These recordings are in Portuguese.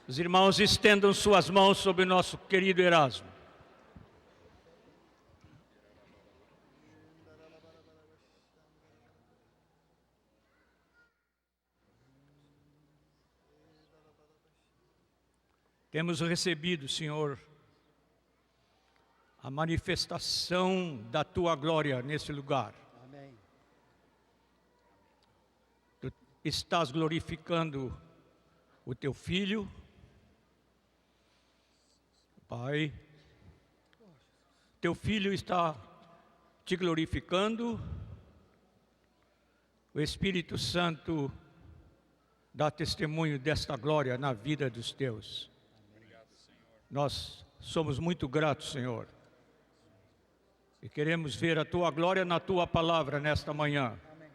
Os irmãos estendam suas mãos sobre o nosso querido Erasmo. Temos recebido, Senhor, a manifestação da Tua glória nesse lugar. Amém. Tu estás glorificando o Teu Filho, Pai. Teu Filho está te glorificando. O Espírito Santo dá testemunho desta glória na vida dos Teus. Nós somos muito gratos, Senhor, e queremos ver a Tua glória na Tua palavra nesta manhã. Amém.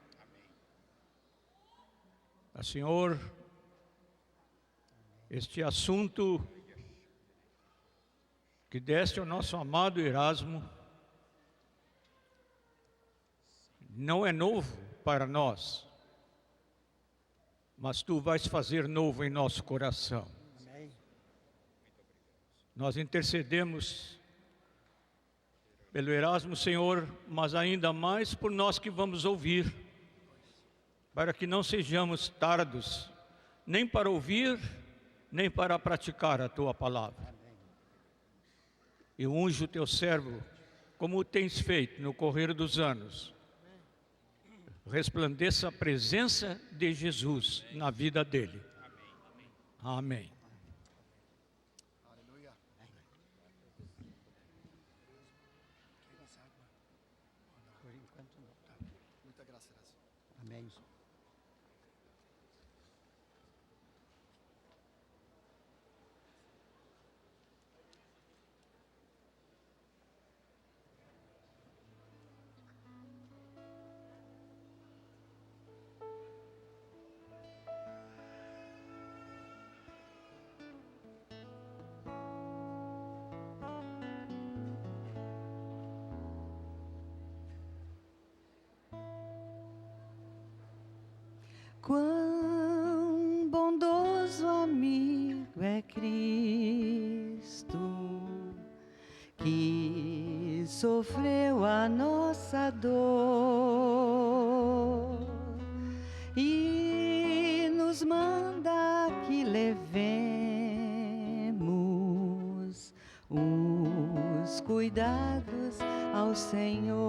Senhor, este assunto que deste ao nosso amado Erasmo não é novo para nós, mas Tu vais fazer novo em nosso coração. Nós intercedemos pelo Erasmo, Senhor, mas ainda mais por nós que vamos ouvir, para que não sejamos tardos, nem para ouvir, nem para praticar a Tua palavra. E unge o Teu servo, como o tens feito no correr dos anos. Resplandeça a presença de Jesus na vida dele. Amém. Amém. Quão bondoso amigo é Cristo, que sofreu a nossa dor e nos manda que levemos os cuidados ao Senhor.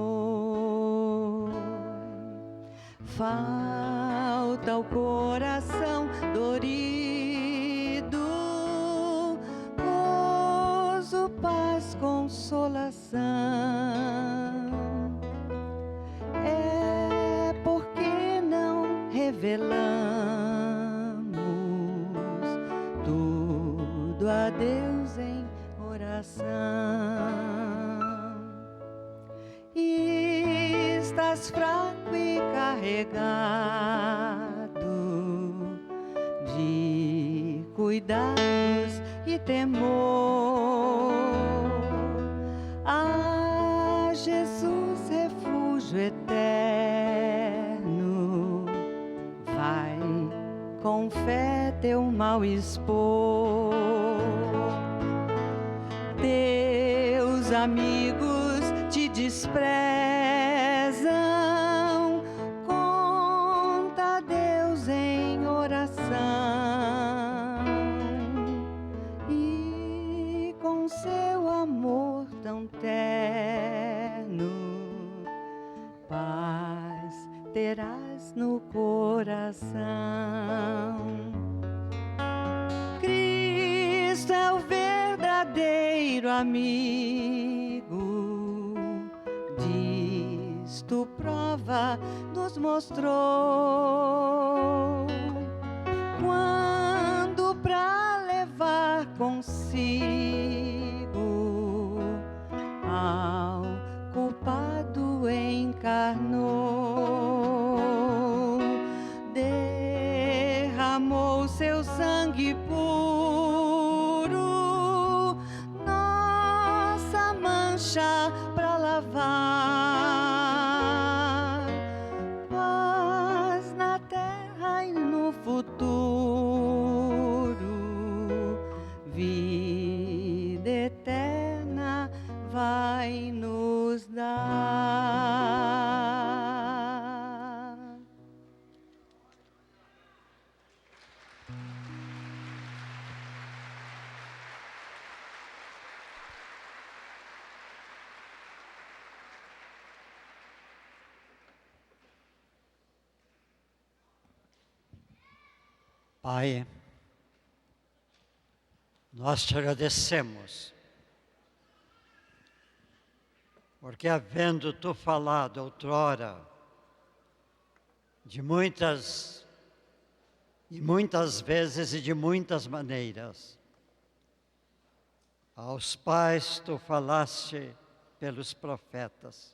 Falta o coração dorido, gozo, paz, consolação. É porque não revelamos tudo a Deus em oração. E estás fraco e carregado de cuidados e temor. Ah, Jesus, refúgio eterno, vai com fé teu mal expor. Teus amigos te desprezam, conta a Deus em oração e com seu amor tão terno paz terás no coração. Cristo é o verdadeiro amigo, disto prova nos mostrou, quando pra levar consigo ao culpado encarnou, derramou seu sangue puro, nossa mancha pra lavar, paz na terra e no futuro, Pai, nós te agradecemos, porque havendo tu falado outrora de muitas vezes e de muitas maneiras, aos pais tu falaste pelos profetas,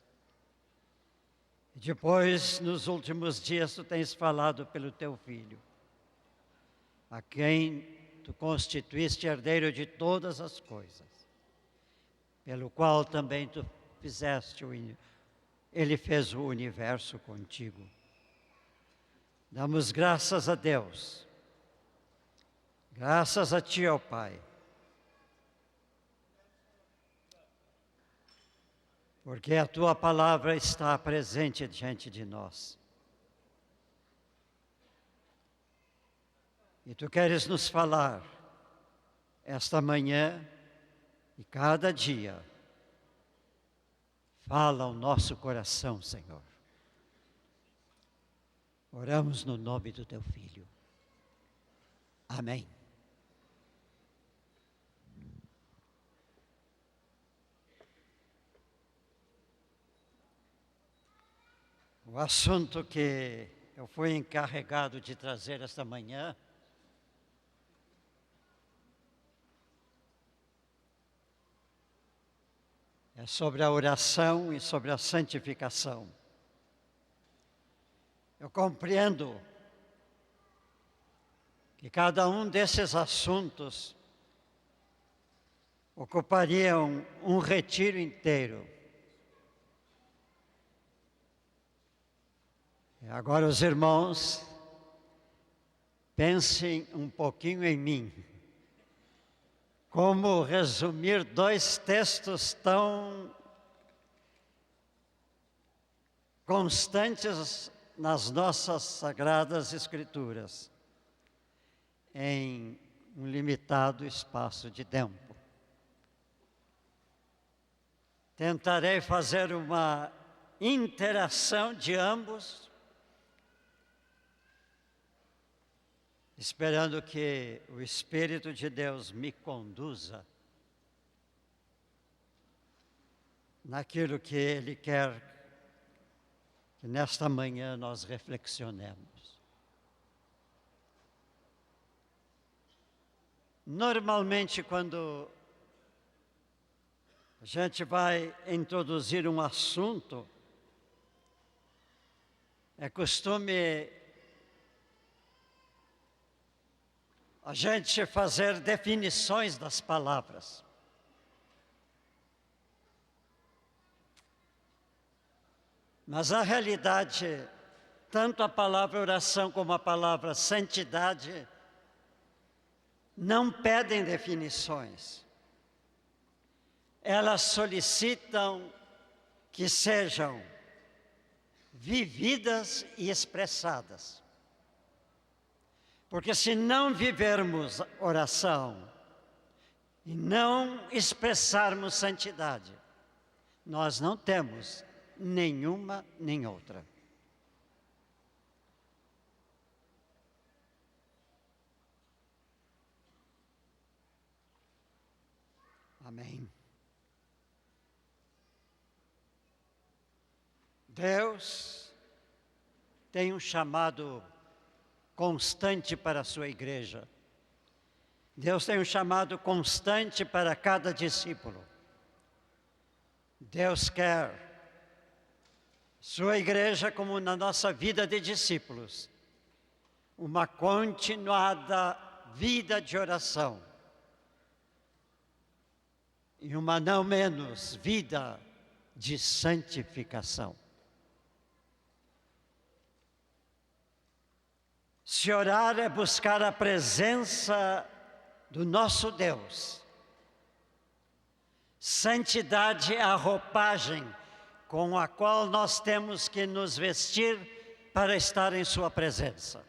e depois nos últimos dias tu tens falado pelo teu Filho, a quem tu constituíste herdeiro de todas as coisas, pelo qual também tu fizeste Ele fez o universo contigo. Damos graças a Deus, graças a Ti, ó Pai, porque a Tua palavra está presente diante de nós. E Tu queres nos falar esta manhã e cada dia. Fala ao nosso coração, Senhor. Oramos no nome do Teu Filho. Amém. O assunto que eu fui encarregado de trazer esta manhã é sobre a oração e sobre a santificação. Eu compreendo que cada um desses assuntos ocupariam um retiro inteiro. E agora os irmãos, pensem um pouquinho em mim. Como resumir dois textos tão constantes nas nossas sagradas Escrituras, em um limitado espaço de tempo. Tentarei fazer uma interação de ambos, esperando que o Espírito de Deus me conduza naquilo que Ele quer que nesta manhã nós reflexionemos. Normalmente, quando a gente vai introduzir um assunto, é costume a gente fazer definições das palavras. Mas a realidade, tanto a palavra oração como a palavra santidade, não pedem definições. Elas solicitam que sejam vividas e expressadas. Porque se não vivermos oração e não expressarmos santidade, nós não temos nenhuma nem outra. Amém. Deus tem um chamado constante para a sua igreja. Deus tem um chamado constante para cada discípulo. Deus quer sua igreja, como na nossa vida de discípulos, uma continuada vida de oração e uma não menos vida de santificação. Se orar é buscar a presença do nosso Deus. Santidade é a roupagem com a qual nós temos que nos vestir para estar em sua presença.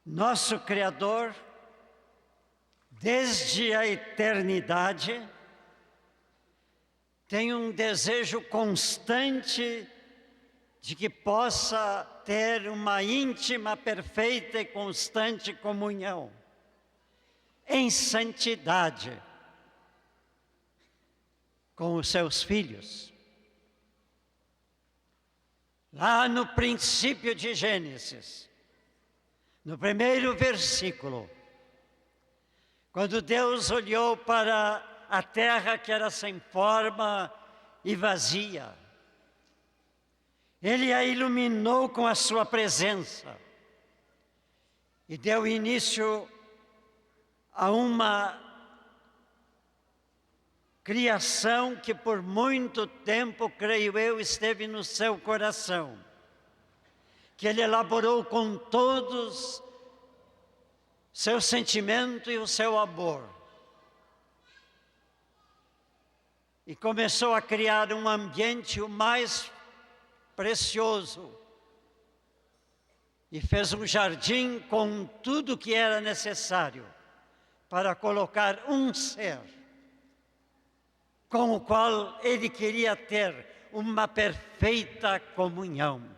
Nosso Criador, desde a eternidade, tem um desejo constante de que possa ter uma íntima, perfeita e constante comunhão em santidade com os seus filhos. Lá no princípio de Gênesis, no primeiro versículo, quando Deus olhou para a terra que era sem forma e vazia, Ele a iluminou com a sua presença e deu início a uma criação que por muito tempo, creio eu, esteve no seu coração, que Ele elaborou com todos seu sentimento e o seu amor. E começou a criar um ambiente o mais precioso. E fez um jardim com tudo que era necessário para colocar um ser com o qual Ele queria ter uma perfeita comunhão.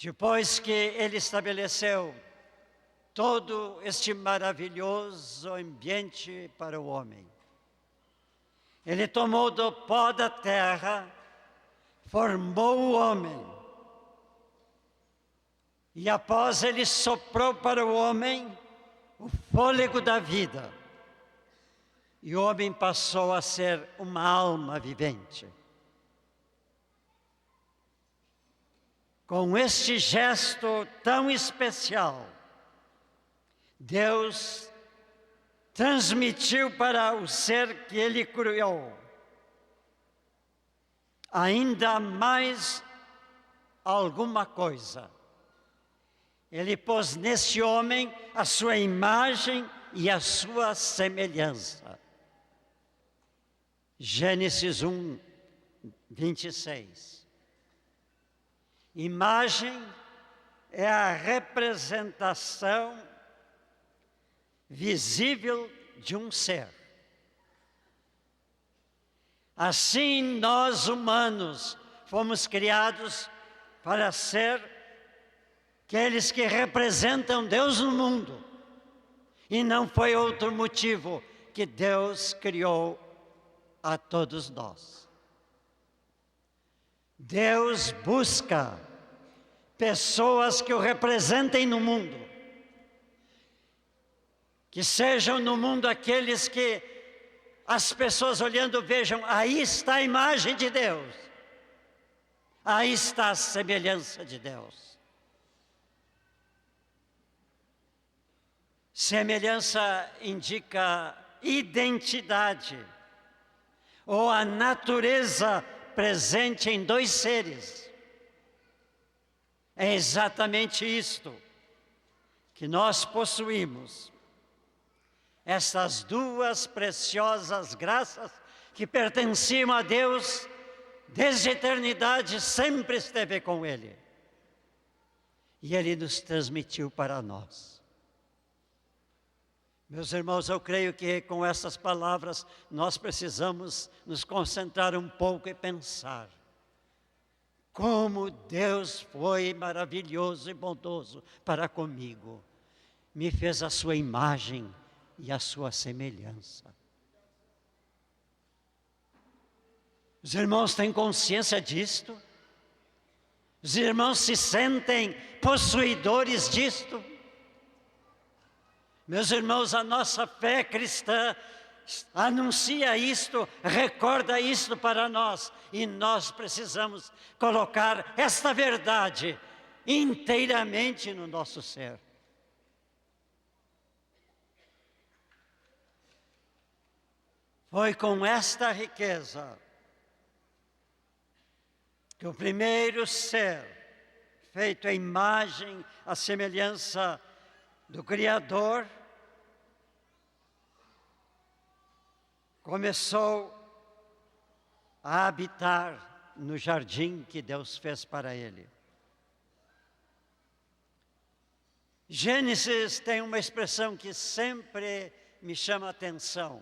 Depois que Ele estabeleceu todo este maravilhoso ambiente para o homem, Ele tomou do pó da terra, formou o homem, e após Ele soprou para o homem o fôlego da vida, e o homem passou a ser uma alma vivente. Com este gesto tão especial, Deus transmitiu para o ser que Ele criou ainda mais alguma coisa. Ele pôs nesse homem a sua imagem e a sua semelhança. Gênesis 1, 26. Imagem é a representação visível de um ser. Assim, nós humanos fomos criados para ser aqueles que representam Deus no mundo. E não foi outro motivo que Deus criou a todos nós. Deus busca pessoas que o representem no mundo, que sejam no mundo aqueles que as pessoas olhando vejam, aí está a imagem de Deus, aí está a semelhança de Deus. Semelhança indica identidade, ou a natureza presente em dois seres. É exatamente isto que nós possuímos. Essas duas preciosas graças que pertenciam a Deus desde a eternidade, sempre esteve com Ele. E Ele nos transmitiu para nós. Meus irmãos, eu creio que com essas palavras nós precisamos nos concentrar um pouco e pensar como Deus foi maravilhoso e bondoso para comigo. Me fez a sua imagem e a sua semelhança. Os irmãos têm consciência disto? Os irmãos se sentem possuidores disto? Meus irmãos, a nossa fé cristã anuncia isto, recorda isto para nós, e nós precisamos colocar esta verdade inteiramente no nosso ser. Foi com esta riqueza que o primeiro ser, feito à imagem, à semelhança do Criador, começou a habitar no jardim que Deus fez para ele. Gênesis tem uma expressão que sempre me chama a atenção.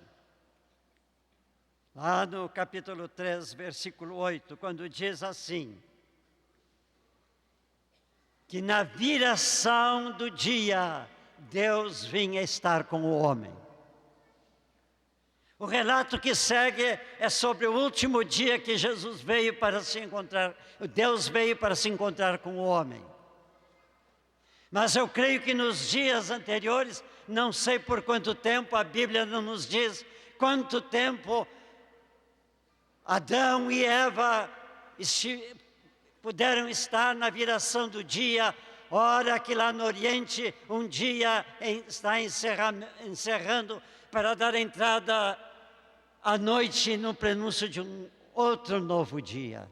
Lá no capítulo 3, versículo 8, quando diz assim, que na viração do dia, Deus vinha estar com o homem. O relato que segue é sobre o último dia que Jesus veio para se encontrar, Deus veio para se encontrar com o homem. Mas eu creio que nos dias anteriores, não sei por quanto tempo, a Bíblia não nos diz quanto tempo Adão e Eva puderam estar na viração do dia, ora que lá no Oriente um dia está encerrando para dar entrada à noite no prenúncio de um outro novo dia.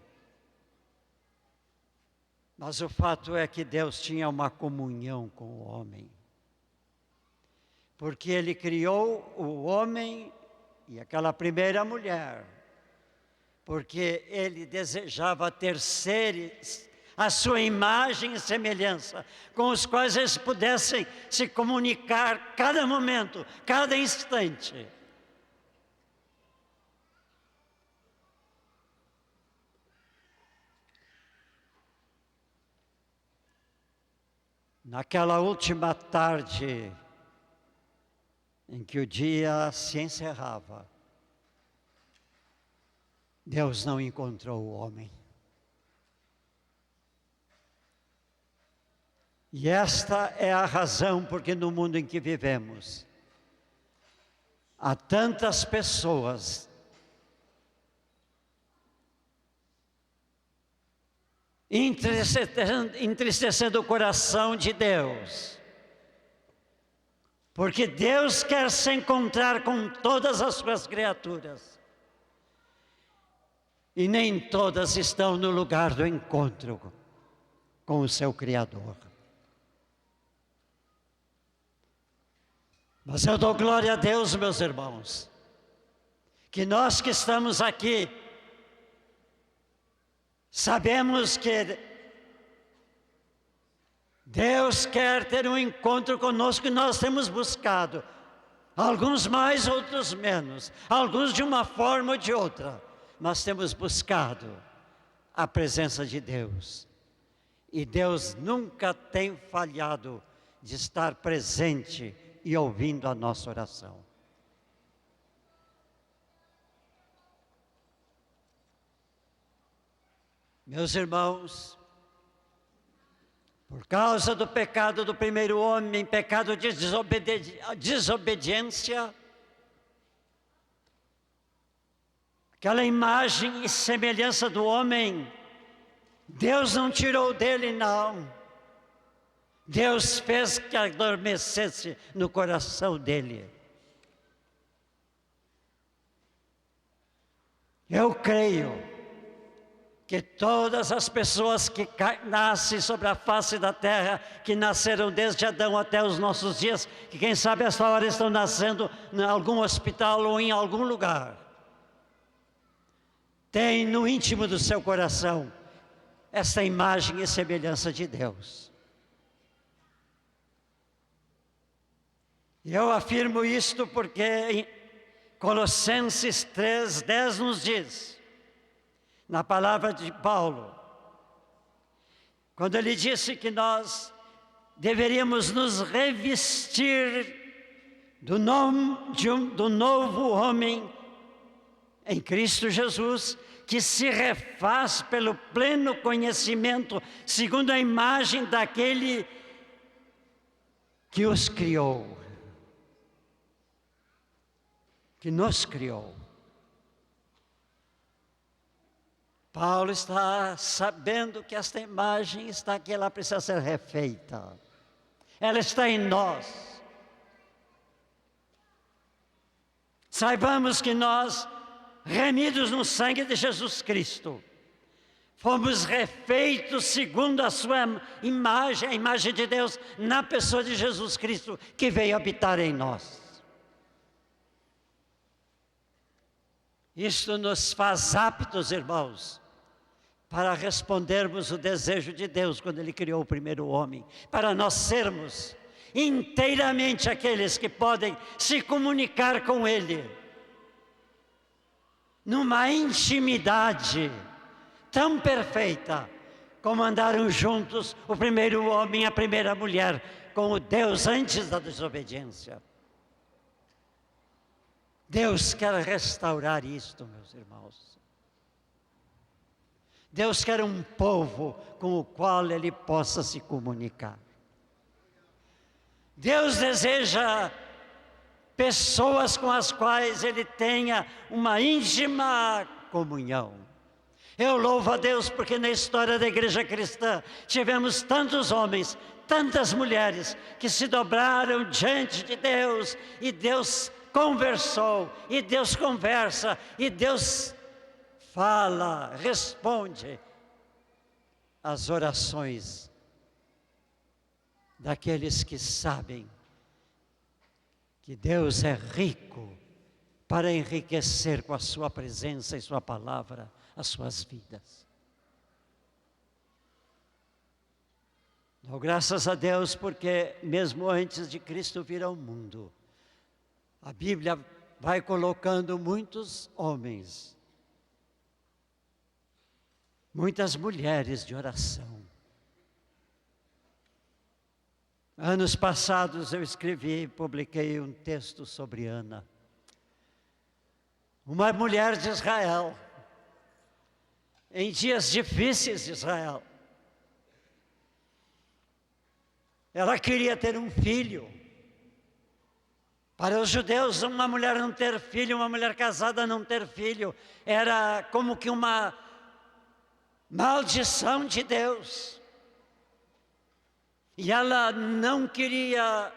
Mas o fato é que Deus tinha uma comunhão com o homem. Porque Ele criou o homem e aquela primeira mulher. Porque Ele desejava ter seres, a sua imagem e semelhança, com os quais eles pudessem se comunicar cada momento, cada instante. Naquela última tarde, em que o dia se encerrava, Deus não encontrou o homem. E esta é a razão porque no mundo em que vivemos, há tantas pessoas entristecendo o coração de Deus, porque Deus quer se encontrar com todas as suas criaturas, e nem todas estão no lugar do encontro com o seu Criador. Mas eu dou glória a Deus, meus irmãos, que nós que estamos aqui, sabemos que Deus quer ter um encontro conosco e nós temos buscado, alguns mais, outros menos, alguns de uma forma ou de outra, mas temos buscado a presença de Deus. E Deus nunca tem falhado de estar presente e ouvindo a nossa oração. Meus irmãos, por causa do pecado do primeiro homem, pecado de desobediência, aquela imagem e semelhança do homem, Deus não tirou dele, não. Deus fez que adormecesse no coração dele. Eu creio que todas as pessoas que nascem sobre a face da terra, que nasceram desde Adão até os nossos dias, que quem sabe essa hora estão nascendo em algum hospital ou em algum lugar, tem no íntimo do seu coração essa imagem e semelhança de Deus. Eu afirmo isto porque em Colossenses 3:10 nos diz, na palavra de Paulo, quando ele disse que nós deveríamos nos revestir do novo homem em Cristo Jesus, que se refaz pelo pleno conhecimento, segundo a imagem daquele que os criou, que nos criou. Paulo está sabendo que esta imagem está aqui, ela precisa ser refeita. Ela está em nós. Saibamos que nós, remidos no sangue de Jesus Cristo, fomos refeitos segundo a sua imagem, a imagem de Deus, na pessoa de Jesus Cristo, que veio habitar em nós. Isto nos faz aptos, irmãos, para respondermos o desejo de Deus quando Ele criou o primeiro homem, para nós sermos inteiramente aqueles que podem se comunicar com Ele. numa intimidade tão perfeita, como andaram juntos o primeiro homem e a primeira mulher com o Deus antes da desobediência. Deus quer restaurar isto, meus irmãos. Deus quer um povo com o qual Ele possa se comunicar. Deus deseja pessoas com as quais Ele tenha uma íntima comunhão. Eu louvo a Deus porque na história da igreja cristã tivemos tantos homens, tantas mulheres que se dobraram diante de Deus e Deus conversou, e Deus conversa, e Deus fala, responde às orações daqueles que sabem que Deus é rico para enriquecer com a sua presença e sua palavra as suas vidas. Dou graças a Deus porque mesmo antes de Cristo vir ao mundo, a Bíblia vai colocando muitos homens, muitas mulheres de oração. Anos passados eu escrevi e publiquei um texto sobre Ana, uma mulher de Israel, em dias difíceis de Israel. Ela queria ter um filho. Para os judeus, uma mulher não ter filho, uma mulher casada não ter filho, era como que uma maldição de Deus. E ela não queria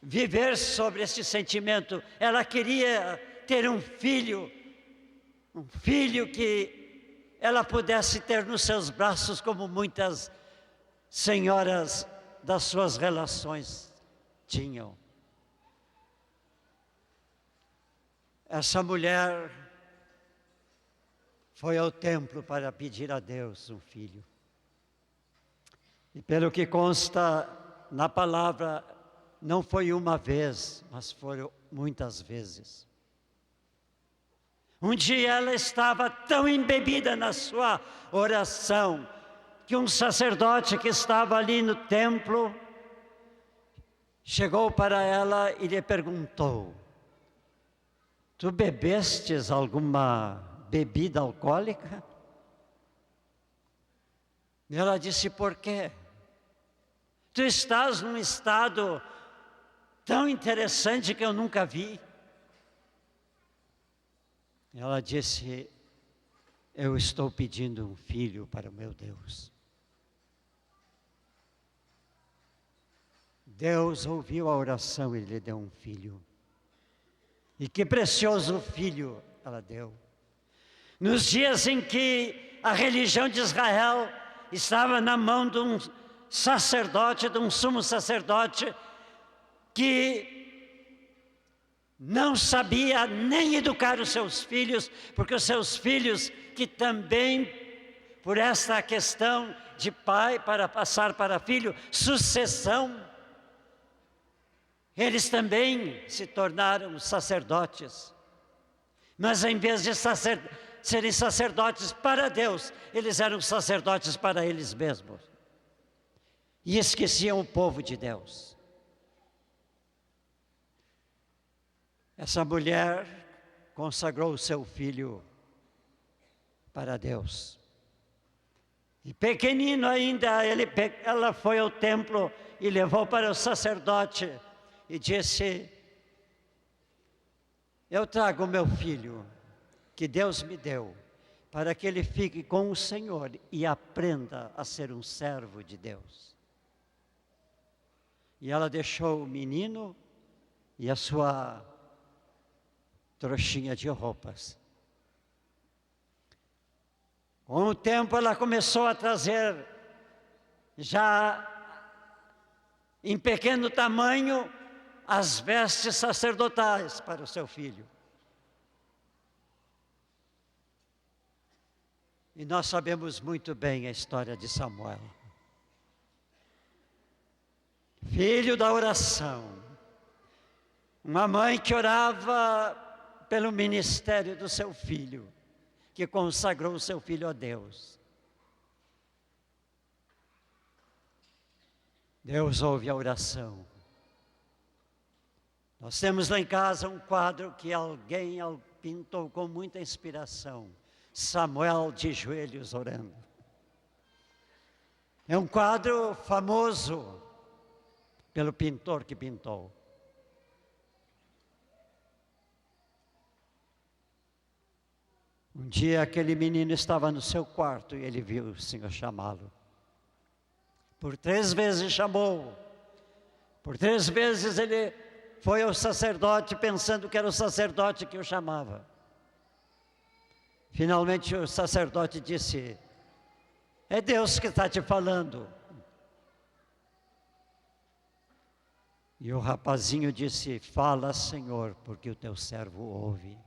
viver sobre esse sentimento, ela queria ter um filho que ela pudesse ter nos seus braços, como muitas senhoras das suas relações tinham. Essa mulher foi ao templo para pedir a Deus um filho. E pelo que consta na palavra, não foi uma vez, mas foram muitas vezes. Um dia ela estava tão embebida na sua oração, que um sacerdote que estava ali no templo chegou para ela e lhe perguntou: tu bebestes alguma bebida alcoólica? E ela disse: por quê? Tu estás num estado tão interessante que eu nunca vi. Ela disse: eu estou pedindo um filho para o meu Deus. Deus ouviu a oração e lhe deu um filho. E que precioso filho ela deu. Nos dias em que a religião de Israel estava na mão de um sacerdote, de um sumo sacerdote, que não sabia nem educar os seus filhos, porque os seus filhos, que também, por essa questão de pai para passar para filho, sucessão, eles também se tornaram sacerdotes. Mas em vez de serem sacerdotes para Deus, eles eram sacerdotes para eles mesmos. E esqueciam o povo de Deus. Essa mulher consagrou o seu filho para Deus. E pequenino ainda, ela foi ao templo e levou para o sacerdote e disse: eu trago o meu filho, que Deus me deu, para que ele fique com o Senhor e aprenda a ser um servo de Deus. E ela deixou o menino e a sua trouxinha de roupas. Com o tempo ela começou a trazer, já em pequeno tamanho, as vestes sacerdotais para o seu filho. E nós sabemos muito bem a história de Samuel. Filho da oração. Uma mãe que orava pelo ministério do seu filho, que consagrou o seu filho a Deus. Deus ouve a oração. Nós temos lá em casa um quadro que alguém pintou com muita inspiração. Samuel de joelhos orando. É um quadro famoso pelo pintor que pintou. Um dia aquele menino estava no seu quarto e ele viu o Senhor chamá-lo. Por 3 vezes chamou. Por 3 vezes ele foi ao sacerdote pensando que era o sacerdote que o chamava. Finalmente o sacerdote disse: é Deus que está te falando. E o rapazinho disse: fala, Senhor, porque o teu servo ouve.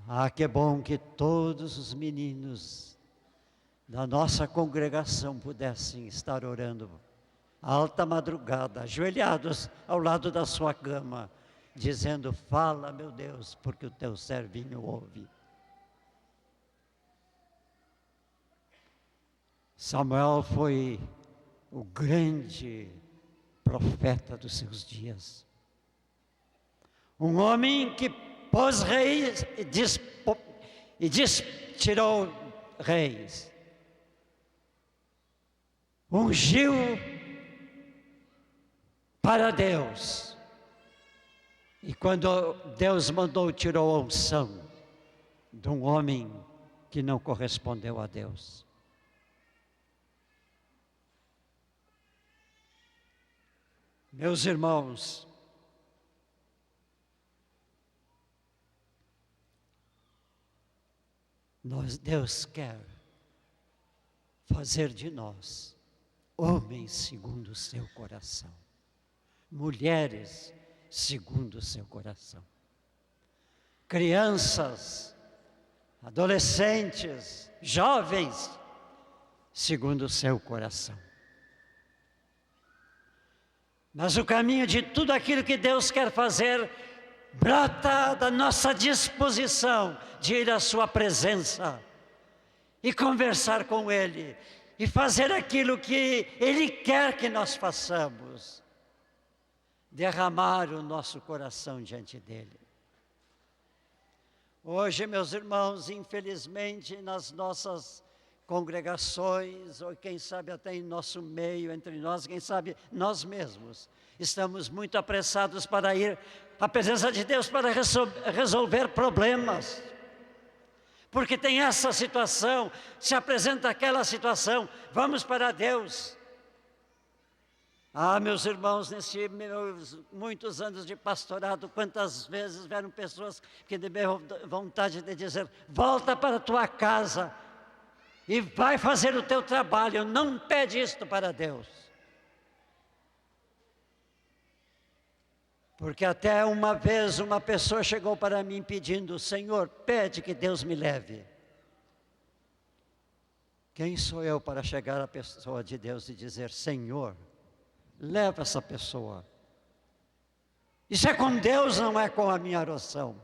Ah, que bom que todos os meninos da nossa congregação pudessem estar orando alta madrugada, ajoelhados ao lado da sua cama, dizendo: fala, meu Deus, porque o teu servinho ouve. Samuel foi o grande profeta dos seus dias. Um homem que pôs reis e tirou reis. Ungiu para Deus. E quando Deus mandou, tirou a unção de um homem que não correspondeu a Deus. Meus irmãos, Deus quer fazer de nós homens segundo o seu coração, mulheres segundo o seu coração, crianças, adolescentes, jovens segundo o seu coração. Mas o caminho de tudo aquilo que Deus quer fazer brota da nossa disposição de ir à sua presença e conversar com Ele e fazer aquilo que Ele quer que nós façamos, derramar o nosso coração diante dEle. Hoje, meus irmãos, infelizmente, nas nossas congregações, ou quem sabe até em nosso meio, entre nós, quem sabe nós mesmos, estamos muito apressados para ir à presença de Deus para resolver problemas. Porque tem essa situação, se apresenta aquela situação, vamos para Deus. Ah, meus irmãos, nesses meus muitos anos de pastorado, quantas vezes vieram pessoas que tiveram vontade de dizer: volta para a tua casa e vai fazer o teu trabalho, não pede isto para Deus. Porque até uma vez uma pessoa chegou para mim pedindo: Senhor, pede que Deus me leve. Quem sou eu para chegar à pessoa de Deus e dizer: Senhor, leva essa pessoa? Isso é com Deus, não é com a minha oração.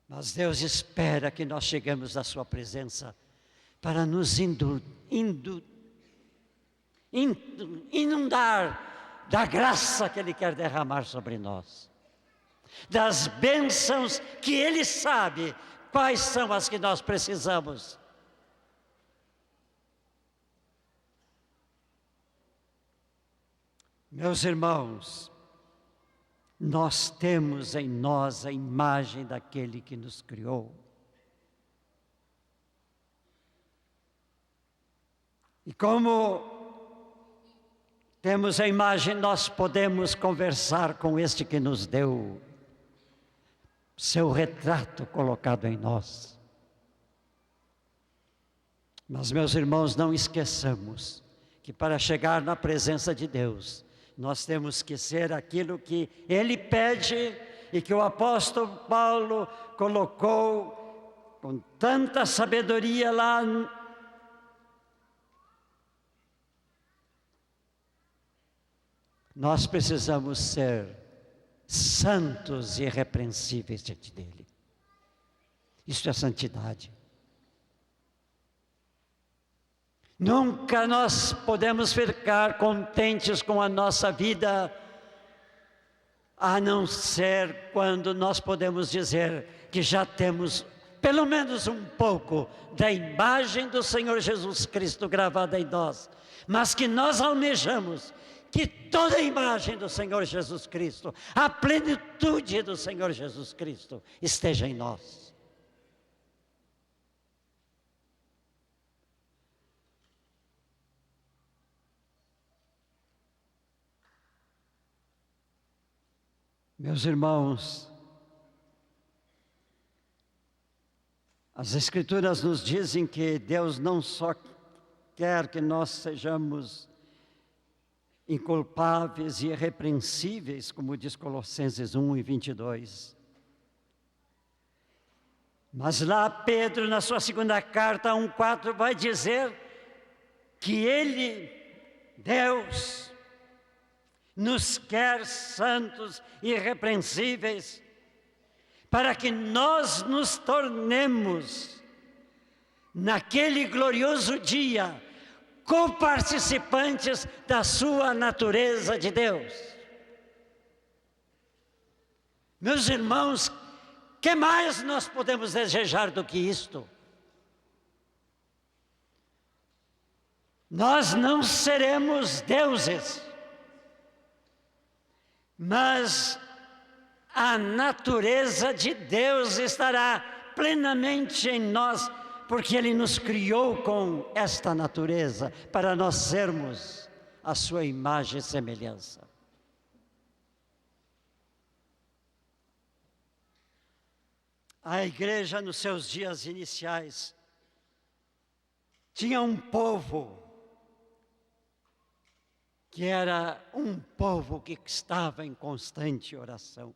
Mas Deus espera que nós cheguemos à sua presença para nos inundar da graça que Ele quer derramar sobre nós, das bênçãos que Ele sabe quais são as que nós precisamos. Meus irmãos, nós temos em nós a imagem daquele que nos criou. E como temos a imagem, nós podemos conversar com este que nos deu seu retrato colocado em nós. Mas, meus irmãos, não esqueçamos que para chegar na presença de Deus, nós temos que ser aquilo que Ele pede e que o apóstolo Paulo colocou com tanta sabedoria lá nós precisamos ser santos e irrepreensíveis diante dele. Isso é santidade. Nunca nós podemos ficar contentes com a nossa vida, a não ser quando nós podemos dizer que já temos pelo menos um pouco da imagem do Senhor Jesus Cristo gravada em nós, mas que nós almejamos que toda a imagem do Senhor Jesus Cristo, a plenitude do Senhor Jesus Cristo esteja em nós. Meus irmãos, as Escrituras nos dizem que Deus não só quer que nós sejamos inculpáveis e irrepreensíveis, como diz Colossenses 1:22. Mas lá Pedro, na sua segunda carta, 1:4, vai dizer que Ele, Deus, nos quer santos e irrepreensíveis, para que nós nos tornemos, naquele glorioso dia, coparticipantes da sua natureza de Deus. Meus irmãos, que mais nós podemos desejar do que isto? Nós não seremos deuses, mas a natureza de Deus estará plenamente em nós, porque Ele nos criou com esta natureza, para nós sermos a sua imagem e semelhança. A igreja, nos seus dias iniciais, tinha um povo que era um povo que estava em constante oração.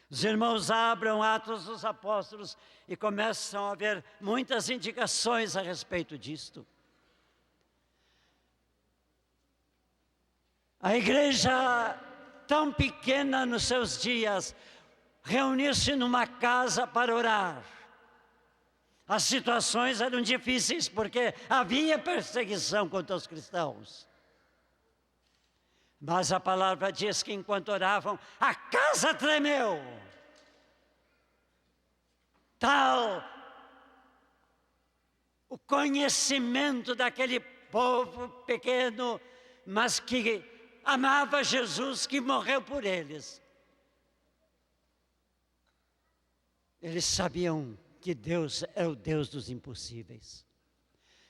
Os irmãos abram Atos dos Apóstolos e começam a ver muitas indicações a respeito disto. A igreja, tão pequena nos seus dias, reuniu-se numa casa para orar. As situações eram difíceis porque havia perseguição contra os cristãos. Mas a palavra diz que enquanto oravam, a casa tremeu. Tal o conhecimento daquele povo pequeno, mas que amava Jesus, que morreu por eles. Eles sabiam que Deus é o Deus dos impossíveis.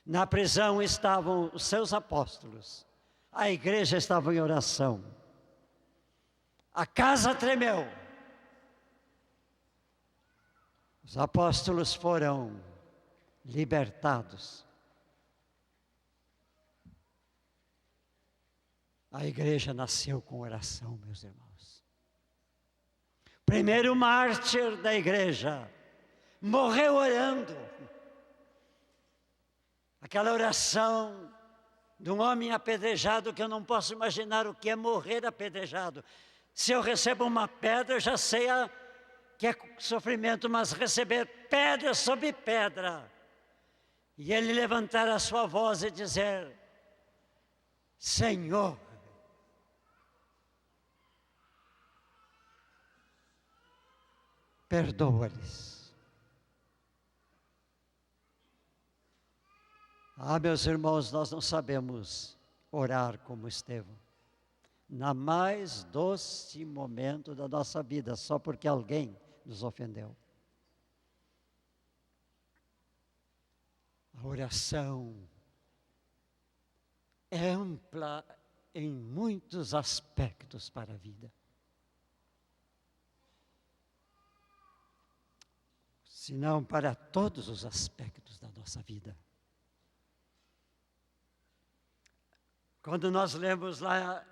Na prisão estavam os seus apóstolos. A igreja estava em oração. A casa tremeu. Os apóstolos foram libertados. A igreja nasceu com oração, meus irmãos. Primeiro mártir da igreja morreu orando. Aquela oração de um homem apedrejado, que eu não posso imaginar o que é morrer apedrejado. Se eu recebo uma pedra, eu já sei que é sofrimento, mas receber pedra sobre pedra, e ele levantar a sua voz e dizer: Senhor, perdoa-lhes. Meus irmãos, nós não sabemos orar como Estevão, na mais doce momento da nossa vida, só porque alguém nos ofendeu. A oração é ampla em muitos aspectos para a vida. Se não para todos os aspectos da nossa vida. Quando nós lemos lá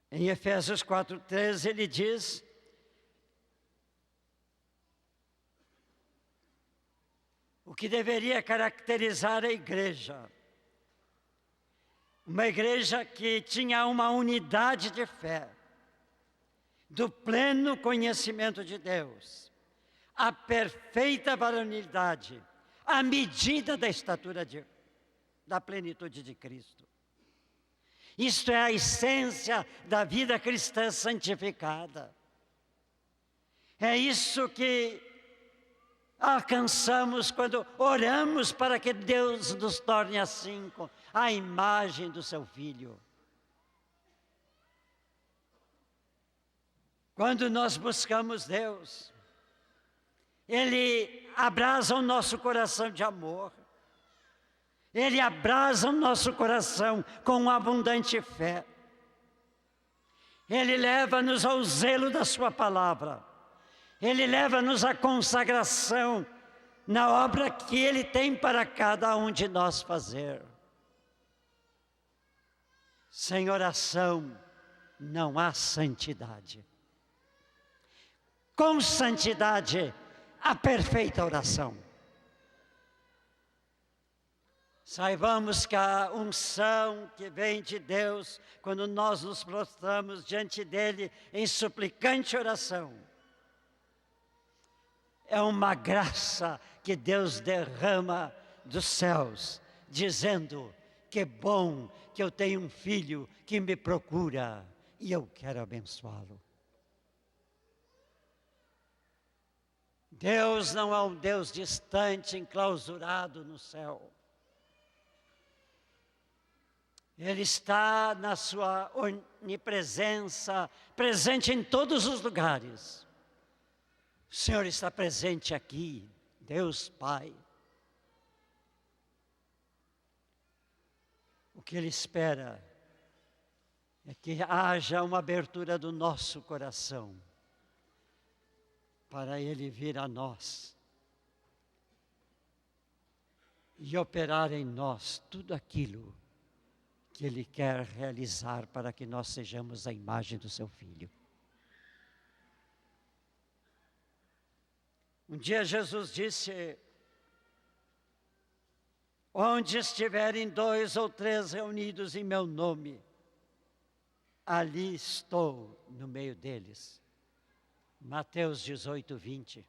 em Efésios 4:13, ele diz: o que deveria caracterizar a igreja. Uma igreja que tinha uma unidade de fé, do pleno conhecimento de Deus, a perfeita varonilidade, a medida da estatura da plenitude de Cristo. Isto é a essência da vida cristã santificada. É isso que alcançamos quando oramos para que Deus nos torne assim, com a imagem do seu Filho. Quando nós buscamos Deus, Ele abrasa o nosso coração de amor. Ele abrasa o nosso coração com abundante fé. Ele leva-nos ao zelo da sua palavra. Ele leva-nos à consagração na obra que Ele tem para cada um de nós fazer. Sem oração não há santidade. Com santidade, a perfeita oração. Saibamos que a unção que vem de Deus, quando nós nos prostramos diante dEle em suplicante oração, é uma graça que Deus derrama dos céus, dizendo: que bom que eu tenho um filho que me procura e eu quero abençoá-lo. Deus não é um Deus distante, enclausurado no céu. Ele está na sua onipresença, presente em todos os lugares. O Senhor está presente aqui, Deus Pai. O que Ele espera é que haja uma abertura do nosso coração, para Ele vir a nós e operar em nós tudo aquilo que Ele quer realizar para que nós sejamos a imagem do Seu Filho. Um dia Jesus disse: onde estiverem 2 ou 3 reunidos em meu nome, ali estou no meio deles. Mateus 18, 20.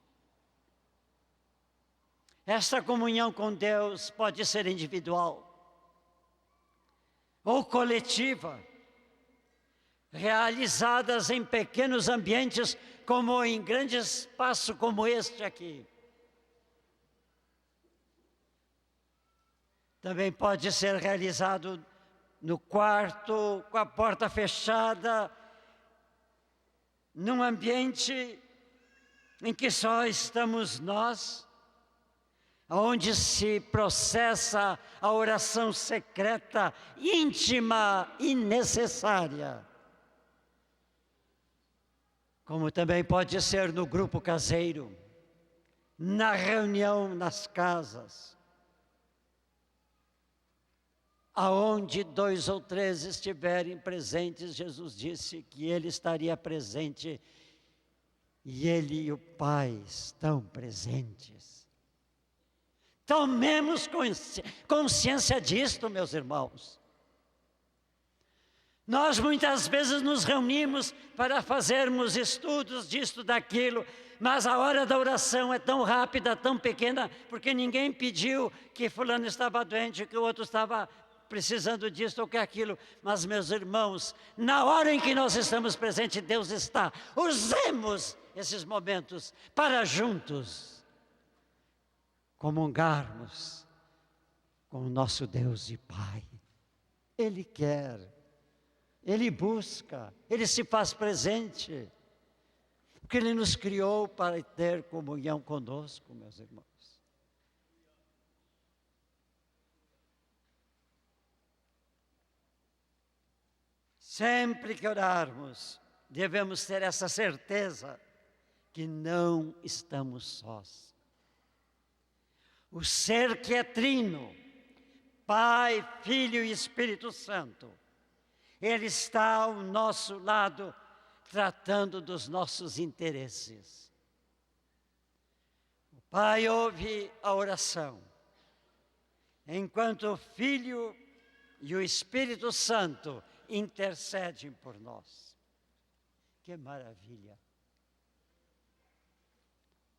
Esta comunhão com Deus pode ser individual ou coletiva, realizadas em pequenos ambientes, como em grande espaço como este aqui. Também pode ser realizado no quarto, com a porta fechada, num ambiente em que só estamos nós, onde se processa a oração secreta, íntima e necessária. Como também pode ser no grupo caseiro, na reunião nas casas, aonde 2 ou 3 estiverem presentes, Jesus disse que Ele estaria presente, e Ele e o Pai estão presentes. Tomemos consciência disto, meus irmãos. Nós muitas vezes nos reunimos para fazermos estudos disto, daquilo, mas a hora da oração é tão rápida, tão pequena, porque ninguém pediu que fulano estava doente, que o outro estava precisando disso ou que aquilo. Mas, meus irmãos, na hora em que nós estamos presentes, Deus está. Usemos esses momentos para juntos comungarmos com o nosso Deus e Pai. Ele quer, Ele busca, Ele se faz presente, porque Ele nos criou para ter comunhão conosco, meus irmãos. Sempre que orarmos, devemos ter essa certeza que não estamos sós. O ser que é trino, Pai, Filho e Espírito Santo, Ele está ao nosso lado, tratando dos nossos interesses. O Pai, ouve a oração, enquanto o Filho e o Espírito Santo intercedem por nós. Que maravilha!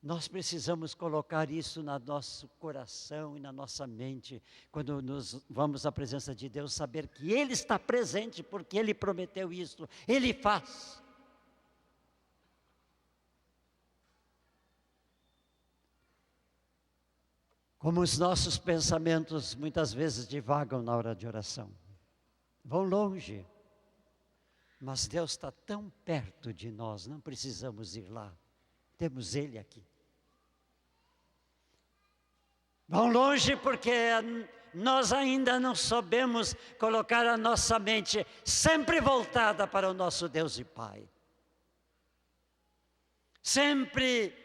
Nós precisamos colocar isso no nosso coração e na nossa mente, quando nos vamos à presença de Deus, saber que Ele está presente, porque Ele prometeu isso, Ele faz. Como os nossos pensamentos muitas vezes divagam na hora de oração, vão longe, mas Deus está tão perto de nós, não precisamos ir lá, temos Ele aqui. Vão longe porque nós ainda não soubemos colocar a nossa mente sempre voltada para o nosso Deus e Pai. Sempre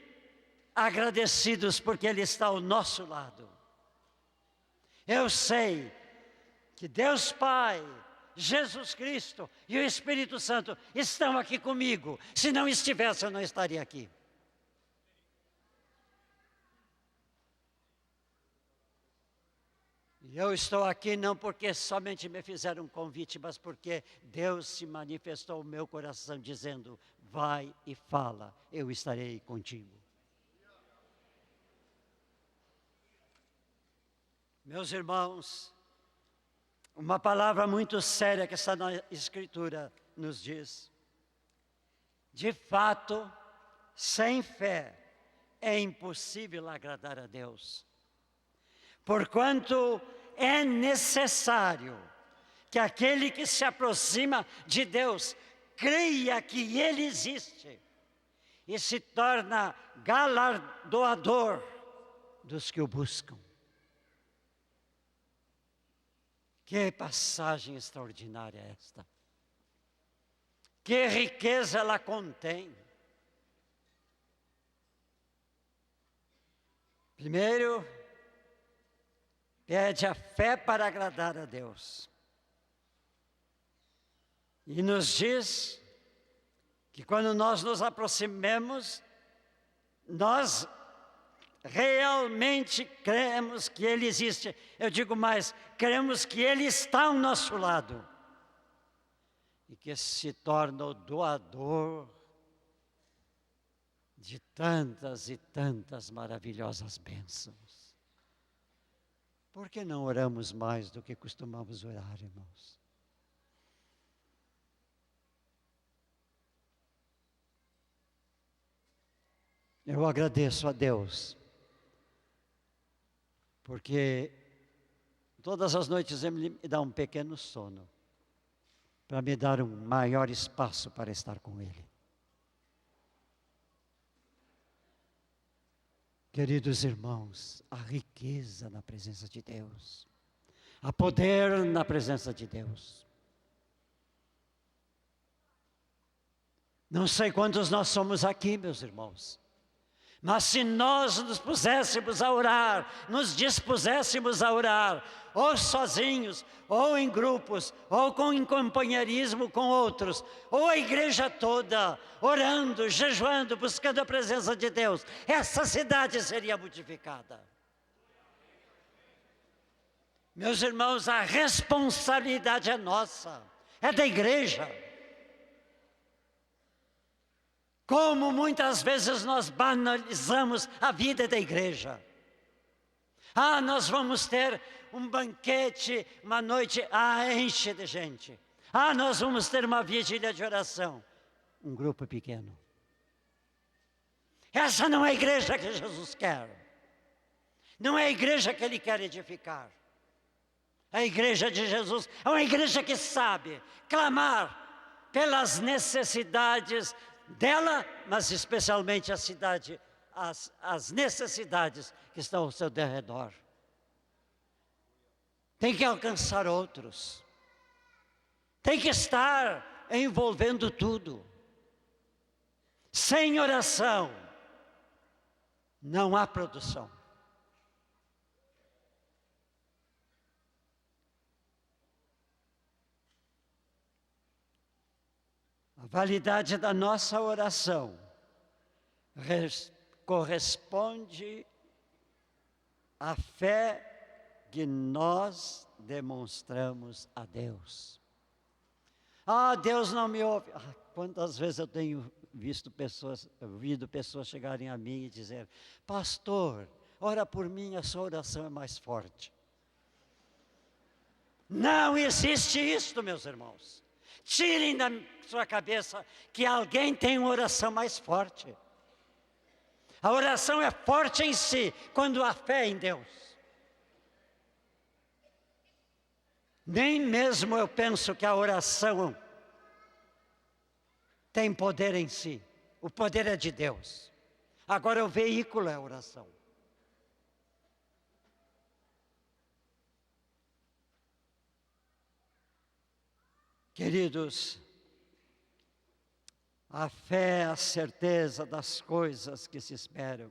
agradecidos porque Ele está ao nosso lado. Eu sei que Deus Pai, Jesus Cristo e o Espírito Santo estão aqui comigo. Se não estivesse, eu não estaria aqui. E eu estou aqui não porque somente me fizeram um convite, mas porque Deus se manifestou ao meu coração dizendo: vai e fala, eu estarei contigo. Meus irmãos, uma palavra muito séria que está na Escritura nos diz: de fato, sem fé é impossível agradar a Deus, porquanto é necessário que aquele que se aproxima de Deus creia que Ele existe e se torna galardoador dos que o buscam. Que passagem extraordinária esta! Que riqueza ela contém! Primeiro, pede a fé para agradar a Deus. E nos diz que quando nós nos aproximemos, nós realmente cremos que Ele existe. Eu digo mais, cremos que Ele está ao nosso lado. E que se torna o doador de tantas e tantas maravilhosas bênçãos. Por que não oramos mais do que costumamos orar, irmãos? Eu agradeço a Deus, porque todas as noites Ele me dá um pequeno sono, para me dar um maior espaço para estar com Ele. Queridos irmãos, há riqueza na presença de Deus, há poder na presença de Deus. Não sei quantos nós somos aqui, meus irmãos, mas se nós nos puséssemos a orar, nos dispuséssemos a orar, ou sozinhos, ou em grupos, ou em companheirismo com outros, ou a igreja toda, orando, jejuando, buscando a presença de Deus, essa cidade seria modificada. Meus irmãos, a responsabilidade é nossa, é da igreja. Como muitas vezes nós banalizamos a vida da igreja. Ah, nós vamos ter um banquete, uma noite, enche de gente. Ah, nós vamos ter uma vigília de oração. Um grupo pequeno. Essa não é a igreja que Jesus quer. Não é a igreja que Ele quer edificar. A igreja de Jesus é uma igreja que sabe clamar pelas necessidades dela, mas especialmente a cidade, as necessidades que estão ao seu derredor. Tem que alcançar outros. Tem que estar envolvendo tudo. Sem oração, não há produção. A validade da nossa oração corresponde a fé que nós demonstramos a Deus. Ah, Deus não me ouve. Ah, quantas vezes eu tenho ouvido pessoas chegarem a mim e dizer: pastor, ora por mim, a sua oração é mais forte. Não existe isto, meus irmãos. Tirem da sua cabeça que alguém tem uma oração mais forte. A oração é forte em si, quando há fé em Deus. Nem mesmo eu penso que a oração tem poder em si. O poder é de Deus. Agora o veículo é a oração. Queridos, a fé é a certeza das coisas que se esperam,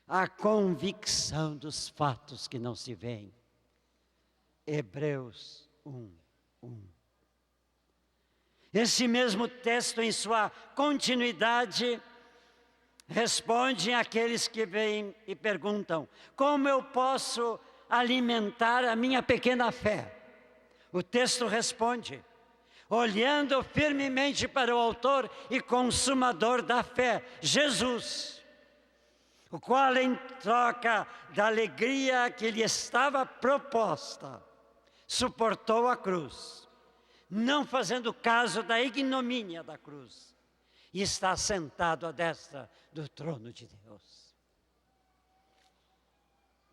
a convicção dos fatos que não se veem. Hebreus 1:1. Esse mesmo texto, em sua continuidade, responde àqueles que vêm e perguntam: como eu posso alimentar a minha pequena fé? O texto responde: olhando firmemente para o autor e consumador da fé, Jesus, o qual, em troca da alegria que lhe estava proposta, suportou a cruz, não fazendo caso da ignomínia da cruz, e está sentado à destra do trono de Deus.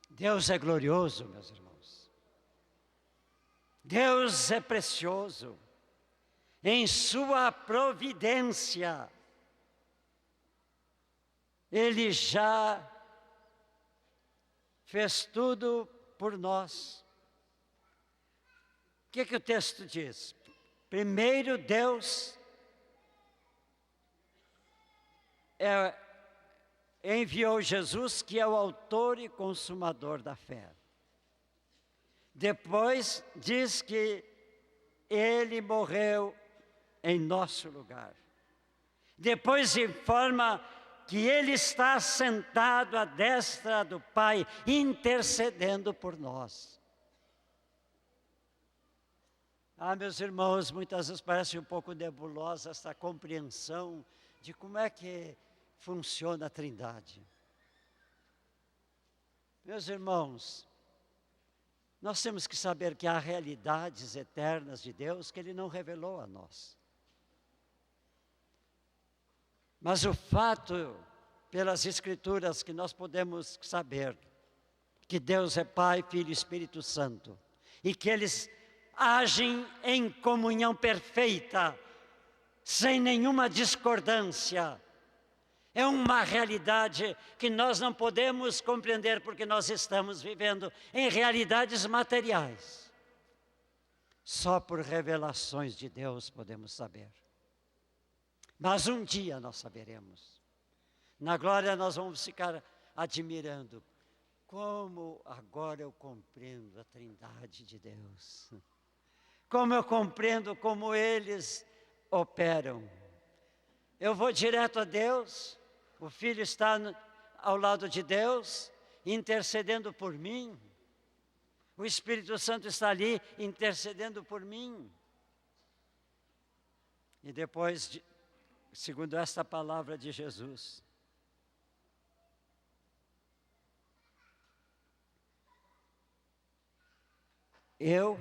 Deus é glorioso, meus irmãos. Deus é precioso. Em sua providência, Ele já fez tudo por nós. O que o texto diz? Primeiro, Deus enviou Jesus, que é o autor e consumador da fé. Depois diz que Ele morreu em nosso lugar. Depois informa que Ele está sentado à destra do Pai, intercedendo por nós. Ah, meus irmãos, muitas vezes parece um pouco nebulosa essa compreensão de como é que funciona a Trindade. Meus irmãos, nós temos que saber que há realidades eternas de Deus que Ele não revelou a nós. Mas o fato, pelas Escrituras, que nós podemos saber que Deus é Pai, Filho e Espírito Santo, e que eles agem em comunhão perfeita, sem nenhuma discordância, é uma realidade que nós não podemos compreender porque nós estamos vivendo em realidades materiais. Só por revelações de Deus podemos saber. Mas um dia nós saberemos. Na glória nós vamos ficar admirando como agora eu compreendo a Trindade de Deus. Como eu compreendo como eles operam. Eu vou direto a Deus, o Filho está ao lado de Deus, intercedendo por mim. O Espírito Santo está ali, intercedendo por mim. E depois, segundo esta palavra de Jesus, eu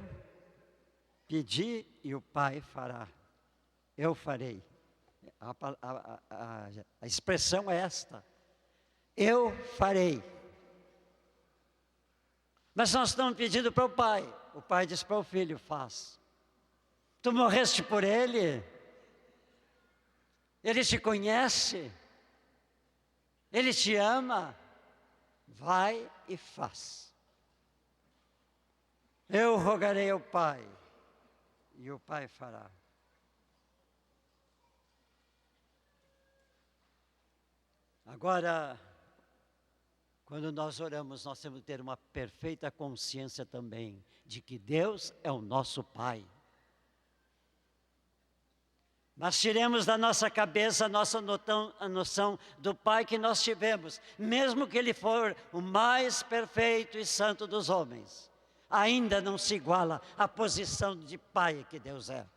pedi e o Pai fará. Eu farei. A expressão é esta: eu farei. Mas nós estamos pedindo para o Pai diz para o Filho: faz. Tu morreste por Ele, Ele te conhece, Ele te ama, vai e faz. Eu rogarei ao Pai, e o Pai fará. Agora, quando nós oramos, nós temos que ter uma perfeita consciência também de que Deus é o nosso Pai. Mas tiremos da nossa cabeça a noção do Pai que nós tivemos, mesmo que Ele for o mais perfeito e santo dos homens, ainda não se iguala à posição de Pai que Deus é.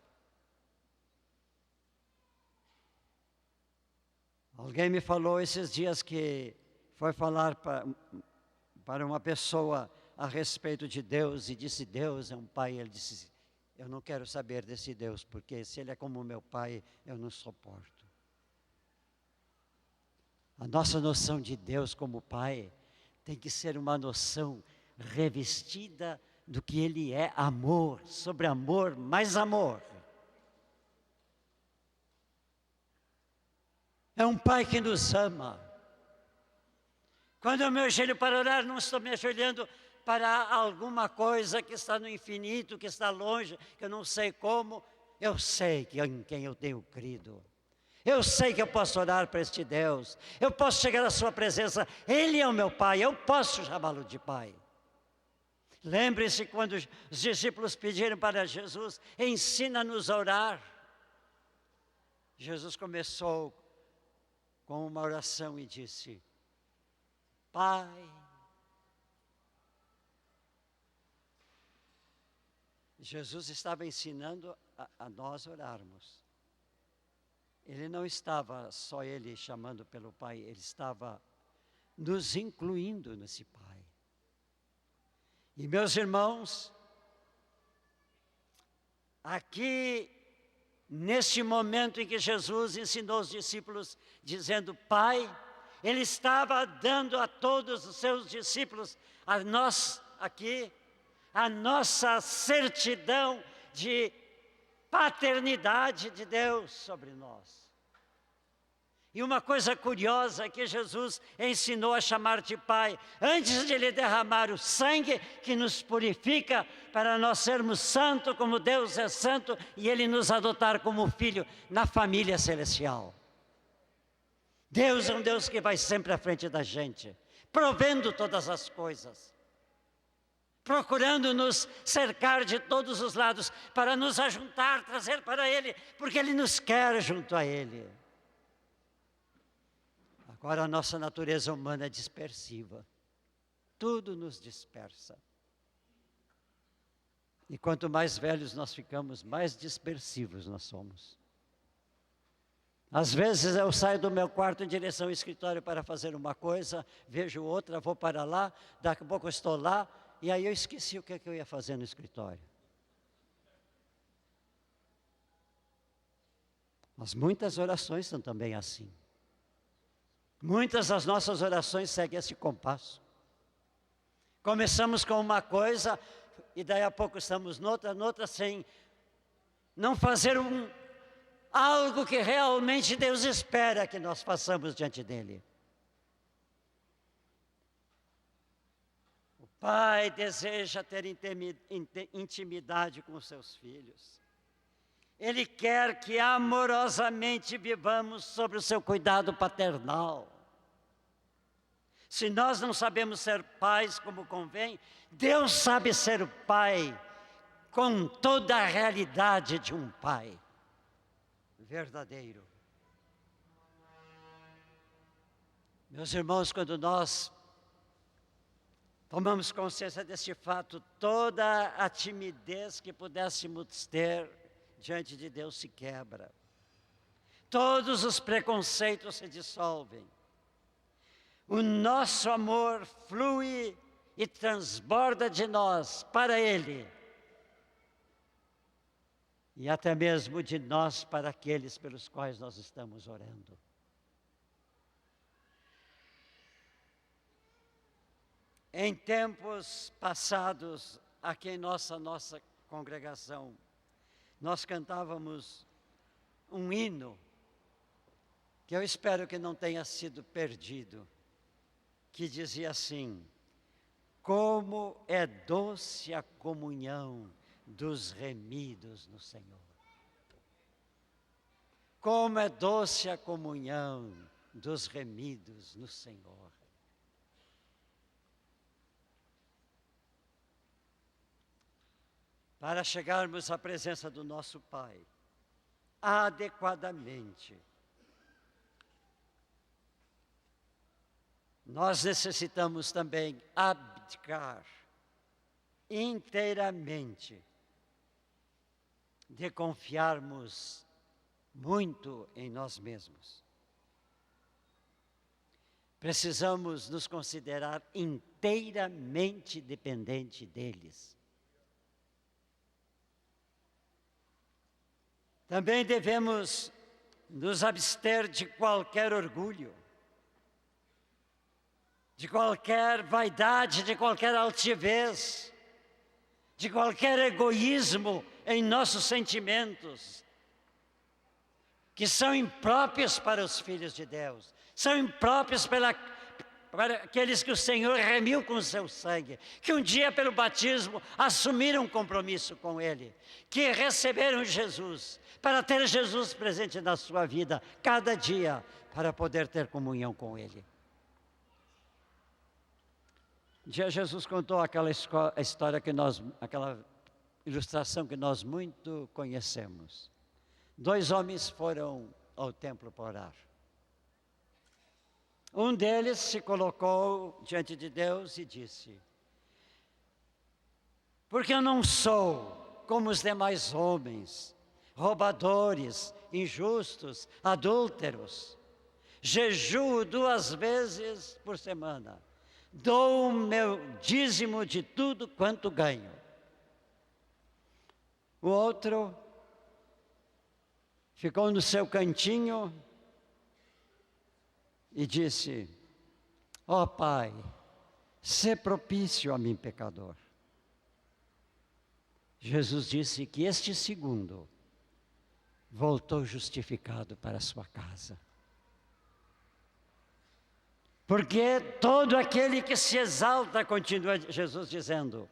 Alguém me falou esses dias que foi falar para uma pessoa a respeito de Deus e disse: Deus é um Pai. Ele disse: eu não quero saber desse Deus, porque se Ele é como meu Pai, eu não suporto. A nossa noção de Deus como Pai tem que ser uma noção revestida do que Ele é: amor, sobre amor, mais amor. É um Pai que nos ama. Quando eu me ajoelho para orar, não estou me ajoelhando para alguma coisa que está no infinito, que está longe, que eu não sei como. Eu sei em quem eu tenho crido. Eu sei que eu posso orar para este Deus. Eu posso chegar à sua presença. Ele é o meu Pai, eu posso chamá-lo de Pai. Lembre-se quando os discípulos pediram para Jesus: ensina-nos a orar. Jesus começou com uma oração e disse: Pai. Jesus estava ensinando a nós orarmos. Ele não estava só Ele chamando pelo Pai, Ele estava nos incluindo nesse Pai. E meus irmãos, aqui, neste momento em que Jesus ensinou os discípulos, dizendo Pai, Ele estava dando a todos os seus discípulos, a nós aqui, a nossa certidão de paternidade de Deus sobre nós. E uma coisa curiosa é que Jesus ensinou a chamar de Pai, antes de Ele derramar o sangue que nos purifica, para nós sermos santos como Deus é santo, e Ele nos adotar como filho na família celestial. Deus é um Deus que vai sempre à frente da gente, provendo todas as coisas, procurando nos cercar de todos os lados, para nos ajuntar, trazer para Ele, porque Ele nos quer junto a Ele. Agora a nossa natureza humana é dispersiva, tudo nos dispersa. E quanto mais velhos nós ficamos, mais dispersivos nós somos. Às vezes eu saio do meu quarto em direção ao escritório para fazer uma coisa, vejo outra, vou para lá, daqui a pouco eu estou lá, e aí eu esqueci o que eu ia fazer no escritório. Mas muitas orações são também assim. Muitas das nossas orações seguem esse compasso. Começamos com uma coisa, e daí a pouco estamos noutra, sem não fazer algo que realmente Deus espera que nós façamos diante dEle. O Pai deseja ter intimidade com os seus filhos. Ele quer que amorosamente vivamos sobre o seu cuidado paternal. Se nós não sabemos ser pais como convém, Deus sabe ser o Pai com toda a realidade de um Pai verdadeiro. Meus irmãos, quando nós tomamos consciência desse fato, toda a timidez que pudéssemos ter diante de Deus se quebra. Todos os preconceitos se dissolvem. O nosso amor flui e transborda de nós para Ele. E até mesmo de nós para aqueles pelos quais nós estamos orando. Em tempos passados, aqui em nossa congregação, nós cantávamos um hino, que eu espero que não tenha sido perdido, que dizia assim: como é doce a comunhão dos remidos no Senhor. Como é doce a comunhão dos remidos no Senhor. Para chegarmos à presença do nosso Pai, adequadamente. Nós necessitamos também abdicar inteiramente de confiarmos muito em nós mesmos. Precisamos nos considerar inteiramente dependente deles. Também devemos nos abster de qualquer orgulho, de qualquer vaidade, de qualquer altivez, de qualquer egoísmo em nossos sentimentos, que são impróprios para os filhos de Deus, são impróprios para aqueles que o Senhor remiu com o seu sangue, que um dia pelo batismo assumiram um compromisso com Ele, que receberam Jesus, para ter Jesus presente na sua vida, cada dia, para poder ter comunhão com Ele. Um dia Jesus contou aquela história aquela ilustração que nós muito conhecemos. 2 homens foram ao templo para orar. Um deles se colocou diante de Deus e disse: porque eu não sou como os demais homens, roubadores, injustos, adúlteros, jejuo 2 vezes por semana, dou o meu dízimo de tudo quanto ganho. O outro ficou no seu cantinho e disse: ó Pai, sê propício a mim, pecador. Jesus disse que este segundo voltou justificado para a sua casa. Porque todo aquele que se exalta, continua Jesus dizendo,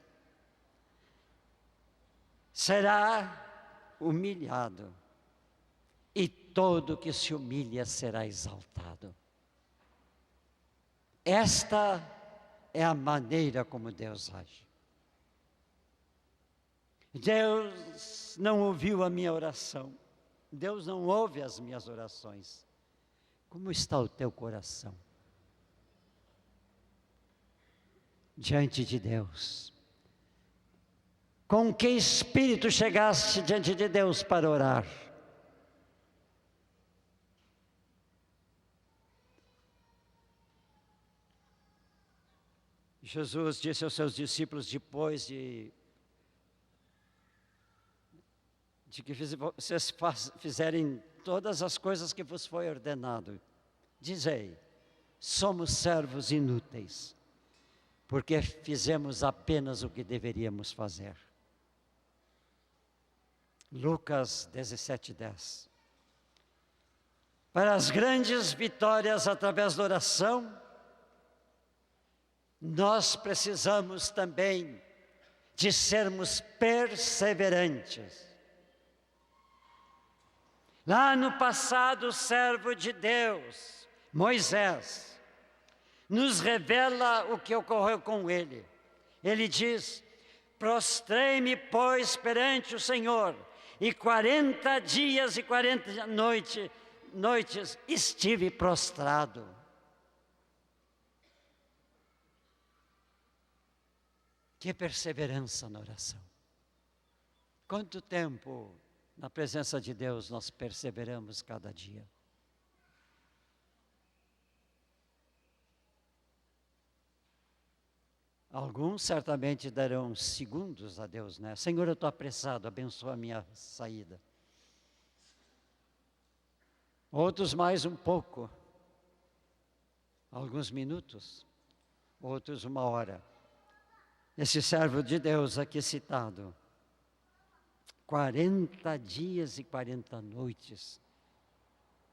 será humilhado, e todo que se humilha será exaltado. Esta é a maneira como Deus age. Deus não ouviu a minha oração. Deus não ouve as minhas orações. Como está o teu coração diante de Deus? Com que espírito chegaste diante de Deus para orar? Jesus disse aos seus discípulos, depois de que vocês fizerem todas as coisas que vos foi ordenado, dizei, somos servos inúteis, porque fizemos apenas o que deveríamos fazer. Lucas 17:10. Para as grandes vitórias através da oração, nós precisamos também de sermos perseverantes. Lá no passado, o servo de Deus, Moisés, nos revela o que ocorreu com ele. Ele diz, prostrei-me, pois, perante o Senhor, e 40 dias e 40 noites estive prostrado. Que perseverança na oração. Quanto tempo na presença de Deus nós perseveramos cada dia? Alguns certamente darão segundos a Deus, né? Senhor, eu estou apressado, abençoa a minha saída. Outros mais um pouco, alguns minutos, outros 1 hora. Esse servo de Deus aqui citado, 40 dias e 40 noites,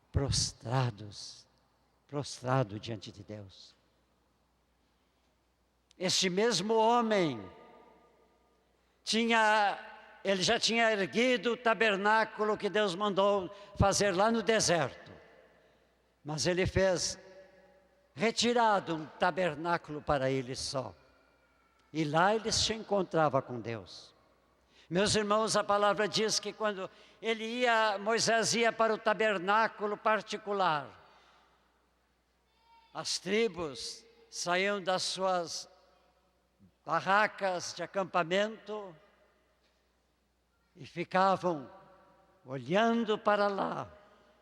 prostrado diante de Deus. Este mesmo homem, ele já tinha erguido o tabernáculo que Deus mandou fazer lá no deserto. Mas ele fez retirado um tabernáculo para ele só. E lá ele se encontrava com Deus. Meus irmãos, a palavra diz que quando Moisés ia para o tabernáculo particular, as tribos saíam das suas barracas de acampamento e ficavam olhando para lá,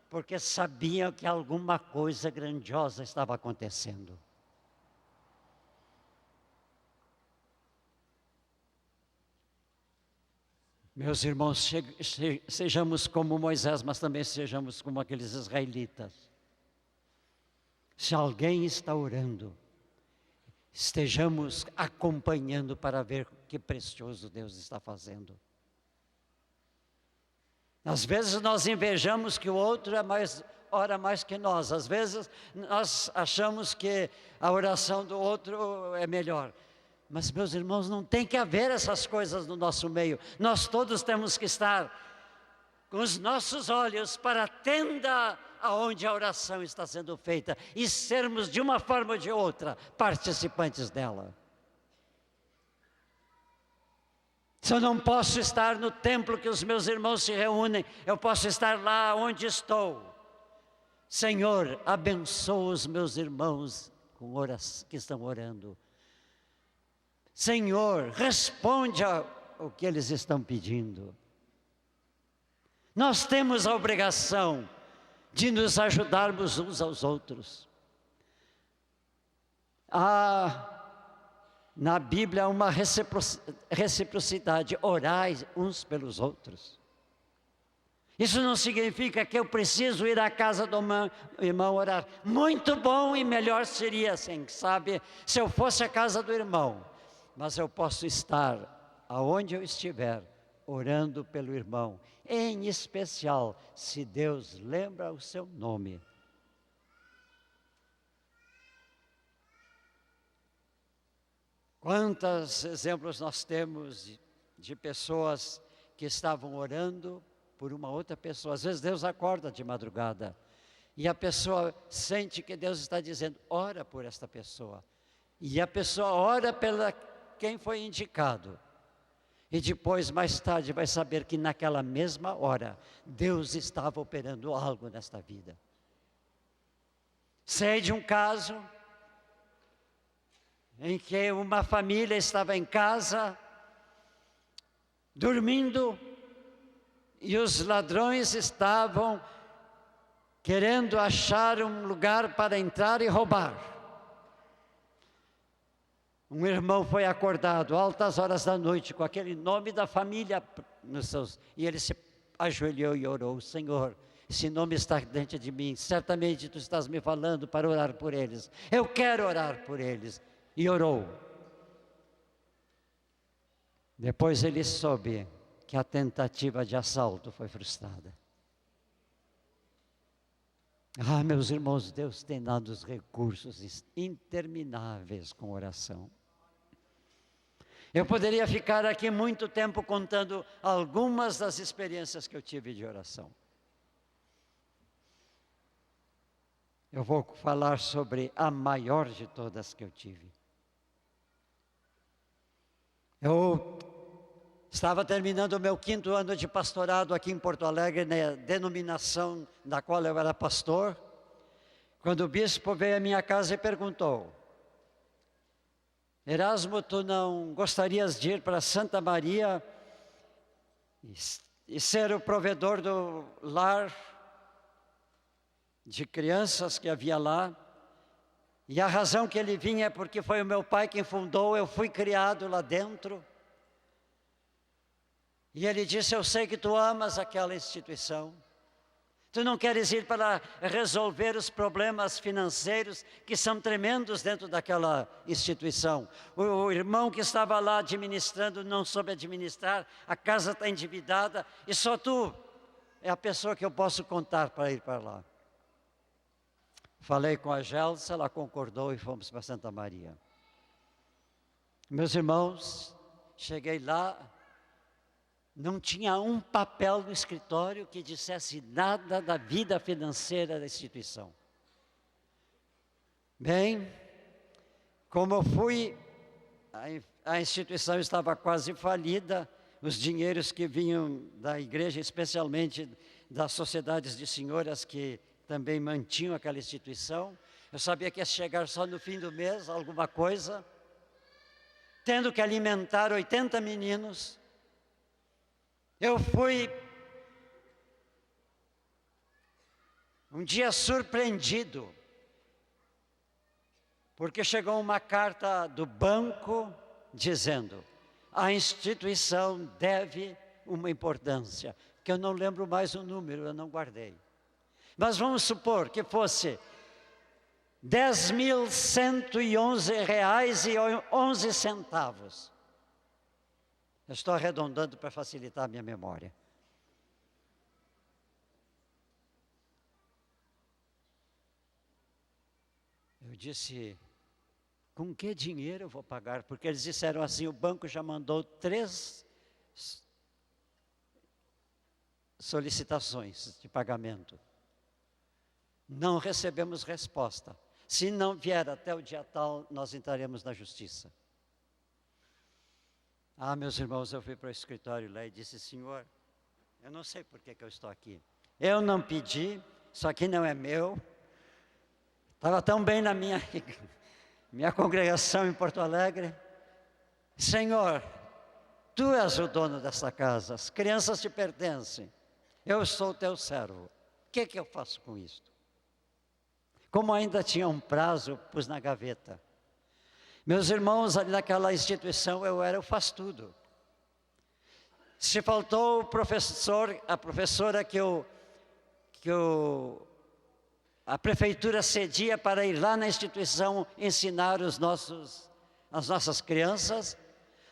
porque sabiam que alguma coisa grandiosa estava acontecendo. Meus irmãos, sejamos como Moisés, mas também sejamos como aqueles israelitas. Se alguém está orando, estejamos acompanhando para ver que precioso Deus está fazendo. Às vezes nós invejamos que o outro ora mais que nós. Às vezes nós achamos que a oração do outro é melhor. Mas, meus irmãos, não tem que haver essas coisas no nosso meio. Nós todos temos que estar com os nossos olhos para a tenda aonde a oração está sendo feita e sermos, de uma forma ou de outra, participantes dela. Se eu não posso estar no templo que os meus irmãos se reúnem, eu posso estar lá onde estou. Senhor, abençoa os meus irmãos que estão orando. Senhor, responde ao que eles estão pedindo. Nós temos a obrigação de nos ajudarmos uns aos outros. Na Bíblia há uma reciprocidade, orai uns pelos outros. Isso não significa que eu preciso ir à casa do irmão orar. Muito bom e melhor seria, assim, sabe, se eu fosse à casa do irmão. Mas eu posso estar aonde eu estiver, orando pelo irmão, em especial, se Deus lembra o seu nome. Quantos exemplos nós temos de pessoas que estavam orando por uma outra pessoa. Às vezes Deus acorda de madrugada e a pessoa sente que Deus está dizendo, ora por esta pessoa. E a pessoa ora pela quem foi indicado. E depois, mais tarde, vai saber que naquela mesma hora, Deus estava operando algo nesta vida. Sei de um caso em que uma família estava em casa, dormindo, e os ladrões estavam querendo achar um lugar para entrar e roubar. Um irmão foi acordado, altas horas da noite, com aquele nome da família e ele se ajoelhou e orou, Senhor, esse nome está dentro de mim, certamente Tu estás me falando para orar por eles, eu quero orar por eles, e orou. Depois ele soube que a tentativa de assalto foi frustrada. Meus irmãos, Deus tem dado os recursos intermináveis com oração. Eu poderia ficar aqui muito tempo contando algumas das experiências que eu tive de oração. Eu vou falar sobre a maior de todas que eu tive. Eu estava terminando o meu 5º ano de pastorado aqui em Porto Alegre, na denominação da qual eu era pastor, quando o bispo veio à minha casa e perguntou, Erasmo, tu não gostarias de ir para Santa Maria e ser o provedor do lar de crianças que havia lá? E a razão que ele vinha é porque foi o meu pai quem fundou, eu fui criado lá dentro. E ele disse, eu sei que tu amas aquela instituição. Tu não queres ir para resolver os problemas financeiros que são tremendos dentro daquela instituição. O irmão que estava lá administrando não soube administrar, a casa está endividada e só tu é a pessoa que eu posso contar para ir para lá. Falei com a Gelsa, ela concordou e fomos para Santa Maria. Meus irmãos, cheguei lá, não tinha um papel no escritório que dissesse nada da vida financeira da instituição. Bem, como eu fui, a instituição estava quase falida, os dinheiros que vinham da igreja, especialmente das sociedades de senhoras que também mantinham aquela instituição. Eu sabia que ia chegar só no fim do mês, alguma coisa, tendo que alimentar 80 meninos. Eu fui um dia surpreendido, porque chegou uma carta do banco dizendo: a instituição deve uma importância, que eu não lembro mais o número, eu não guardei. Mas vamos supor que fosse R$10.111,11. Eu estou arredondando para facilitar a minha memória. Eu disse: com que dinheiro eu vou pagar? Porque eles disseram assim: o banco já mandou 3 solicitações de pagamento. Não recebemos resposta. Se não vier até o dia tal, nós entraremos na justiça. Ah, meus irmãos, eu fui para o escritório lá e disse: Senhor, eu não sei por que eu estou aqui. Eu não pedi, isso aqui não é meu. Estava tão bem na minha congregação em Porto Alegre. Senhor, Tu és o dono dessa casa, as crianças te pertencem. Eu sou teu servo. O que eu faço com isto? Como ainda tinha um prazo, pus na gaveta. Meus irmãos, ali naquela instituição eu era o faz-tudo. Se faltou o professor, a professora a prefeitura cedia para ir lá na instituição ensinar as nossas crianças,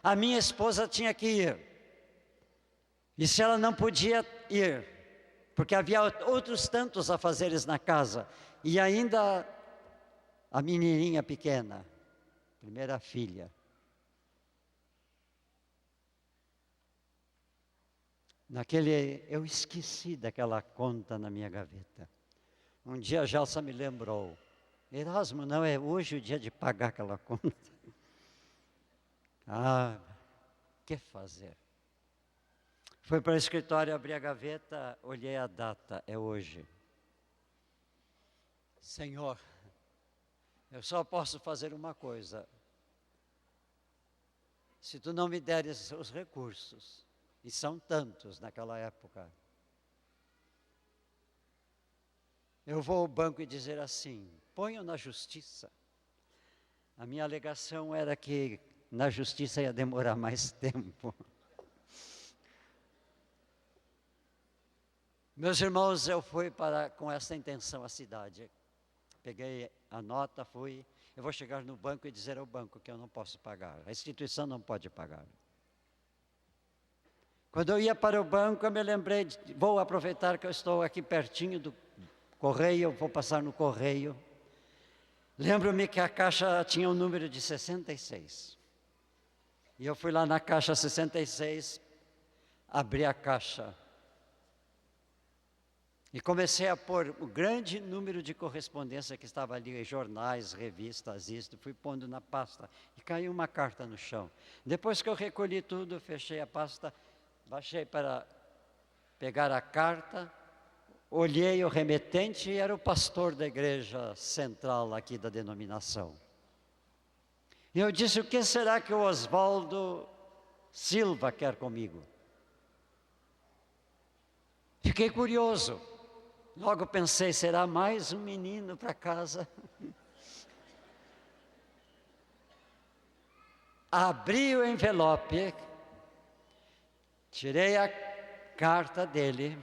a minha esposa tinha que ir. E se ela não podia ir, porque havia outros tantos afazeres na casa, e ainda a menininha pequena, primeira filha. Eu esqueci daquela conta na minha gaveta. Um dia a Gelsa me lembrou: Erasmo, não é hoje o dia de pagar aquela conta? Ah, que fazer? Fui para o escritório, abri a gaveta, olhei a data, é hoje. Senhor, eu só posso fazer uma coisa. Se Tu não me deres os recursos, e são tantos naquela época, eu vou ao banco e dizer assim: ponham na justiça. A minha alegação era que na justiça ia demorar mais tempo. Meus irmãos, eu fui com essa intenção à cidade. Peguei a nota, fui. Eu vou chegar no banco e dizer ao banco que eu não posso pagar. A instituição não pode pagar. Quando eu ia para o banco, eu me lembrei, vou aproveitar que eu estou aqui pertinho do correio, vou passar no correio. Lembro-me que a caixa tinha um número de 66. E eu fui lá na caixa 66, abri a caixa. E comecei a pôr o grande número de correspondência que estava ali, jornais, revistas, isto, fui pondo na pasta. E caiu uma carta no chão. Depois que eu recolhi tudo, fechei a pasta, baixei para pegar a carta, olhei o remetente e era o pastor da igreja central aqui da denominação. E eu disse: o que será que o Oswaldo Silva quer comigo? Fiquei curioso. Logo pensei: será mais um menino para casa? Abri o envelope, tirei a carta dele,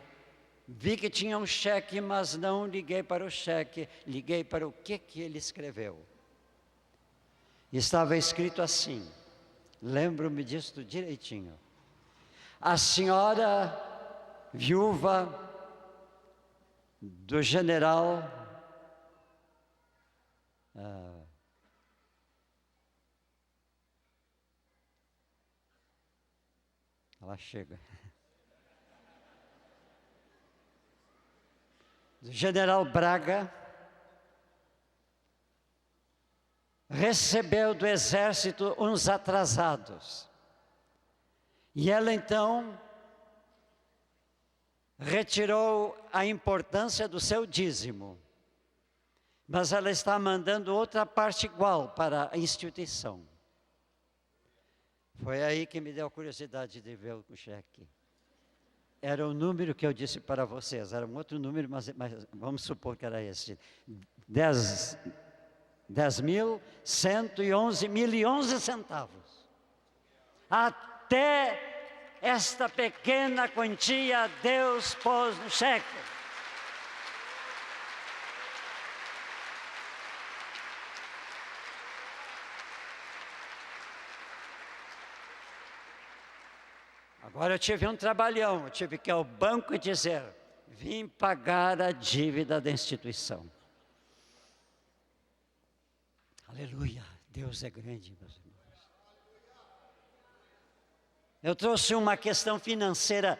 vi que tinha um cheque, mas não liguei para o cheque, liguei para o que ele escreveu. Estava escrito assim, lembro-me disso direitinho: a senhora viúva do general ela chega do general Braga, recebeu do exército uns atrasados E ela então retirou a importância do seu dízimo, mas ela está mandando outra parte igual para a instituição. Foi aí que me deu a curiosidade de ver o cheque. Era o número que eu disse para vocês, era um outro número, mas vamos supor que era esse. 10.111 centavos. Até esta pequena quantia Deus pôs no cheque. Agora eu tive um trabalhão, eu tive que ir ao banco e dizer: vim pagar a dívida da instituição. Aleluia, Deus é grande, meus irmãos. Eu trouxe uma questão financeira.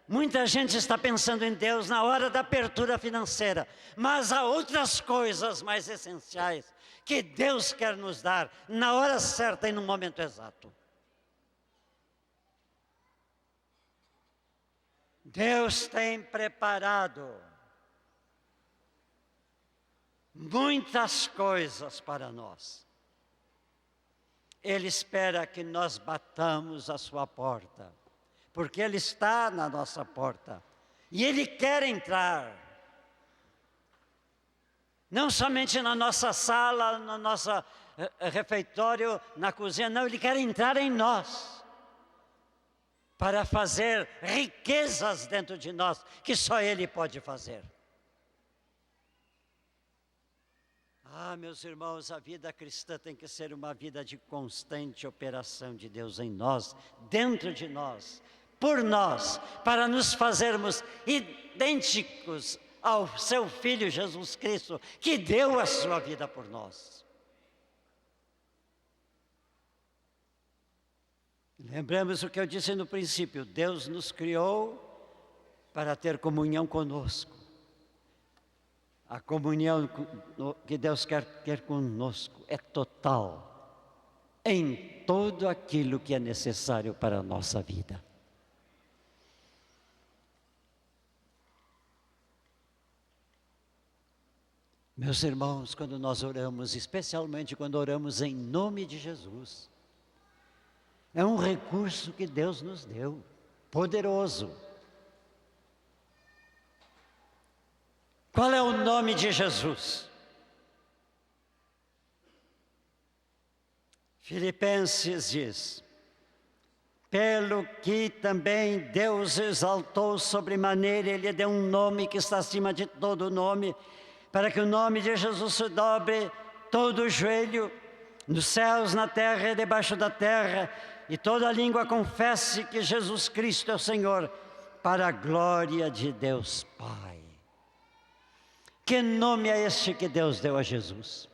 Muita gente está pensando em Deus na hora da abertura financeira, mas há outras coisas mais essenciais que Deus quer nos dar na hora certa e no momento exato. Deus tem preparado muitas coisas para nós. Ele espera que nós batamos a sua porta, porque Ele está na nossa porta, e Ele quer entrar, não somente na nossa sala, no nosso refeitório, na cozinha, não, Ele quer entrar em nós, para fazer riquezas dentro de nós, que só Ele pode fazer. Ah, meus irmãos, a vida cristã tem que ser uma vida de constante operação de Deus em nós, dentro de nós, por nós, para nos fazermos idênticos ao seu Filho Jesus Cristo, que deu a sua vida por nós. Lembramos o que eu disse no princípio: Deus nos criou para ter comunhão conosco. A comunhão que Deus quer ter conosco é total, em tudo aquilo que é necessário para a nossa vida. Meus irmãos, quando nós oramos, especialmente quando oramos em nome de Jesus, é um recurso que Deus nos deu, poderoso. Qual é o nome de Jesus? Filipenses diz: pelo que também Deus exaltou sobremaneira, Ele deu um nome que está acima de todo nome, para que o nome de Jesus se dobre todo o joelho, nos céus, na terra e debaixo da terra, e toda língua confesse que Jesus Cristo é o Senhor, para a glória de Deus Pai. Que nome é este que Deus deu a Jesus?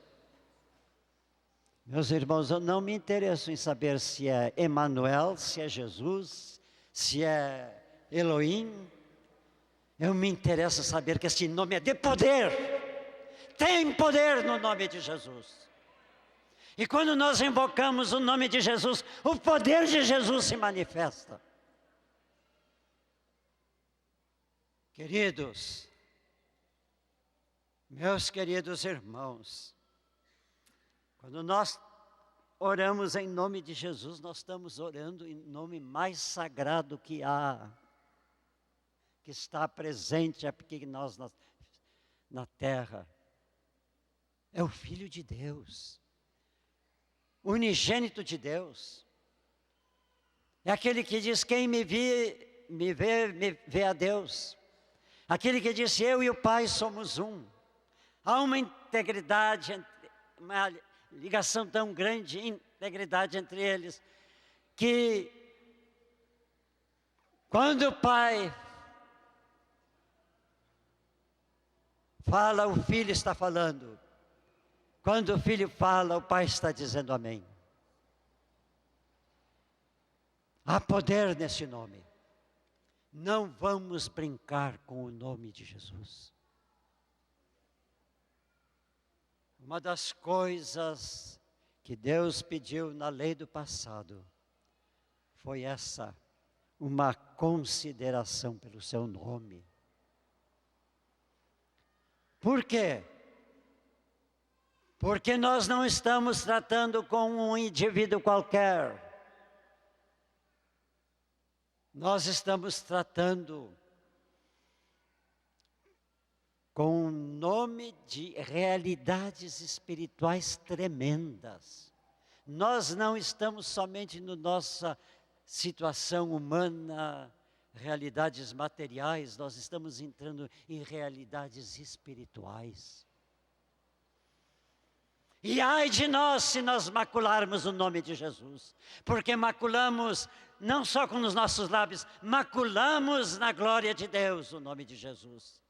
Meus irmãos, eu não me interesso em saber se é Emanuel, se é Jesus, se é Elohim. Eu me interesso em saber que esse nome é de poder. Tem poder no nome de Jesus. E quando nós invocamos o nome de Jesus, o poder de Jesus se manifesta. Queridos, meus queridos irmãos, quando nós oramos em nome de Jesus, nós estamos orando em nome mais sagrado que há, que está presente aqui nós na terra. É o Filho de Deus, unigênito de Deus. É aquele que diz: quem me vê a Deus. Aquele que disse: eu e o Pai somos um. Há uma integridade, uma ligação tão grande, integridade entre eles, que quando o Pai fala, o Filho está falando. Quando o Filho fala, o Pai está dizendo amém. Há poder nesse nome. Não vamos brincar com o nome de Jesus. Uma das coisas que Deus pediu na lei do passado foi essa uma consideração pelo seu nome. Por quê? Porque nós não estamos tratando com um indivíduo qualquer. Nós estamos tratando com um nome de realidades espirituais tremendas. Nós não estamos somente na nossa situação humana, realidades materiais, nós estamos entrando em realidades espirituais. E ai de nós se nós macularmos o nome de Jesus, porque maculamos não só com os nossos lábios, maculamos na glória de Deus o nome de Jesus.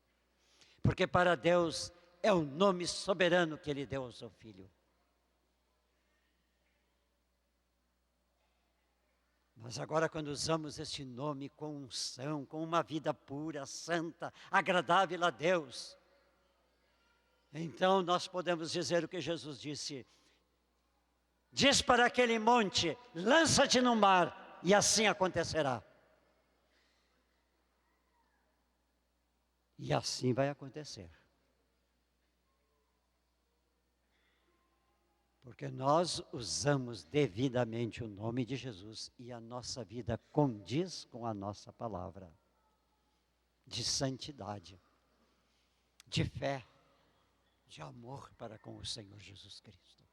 Porque para Deus é o nome soberano que Ele deu ao seu Filho. Mas agora, quando usamos este nome com unção, com uma vida pura, santa, agradável a Deus, então nós podemos dizer o que Jesus disse. Diz para aquele monte, lança-te no mar, e assim acontecerá. E assim vai acontecer. Porque nós usamos devidamente o nome de Jesus e a nossa vida condiz com a nossa palavra de santidade, de fé, de amor para com o Senhor Jesus Cristo.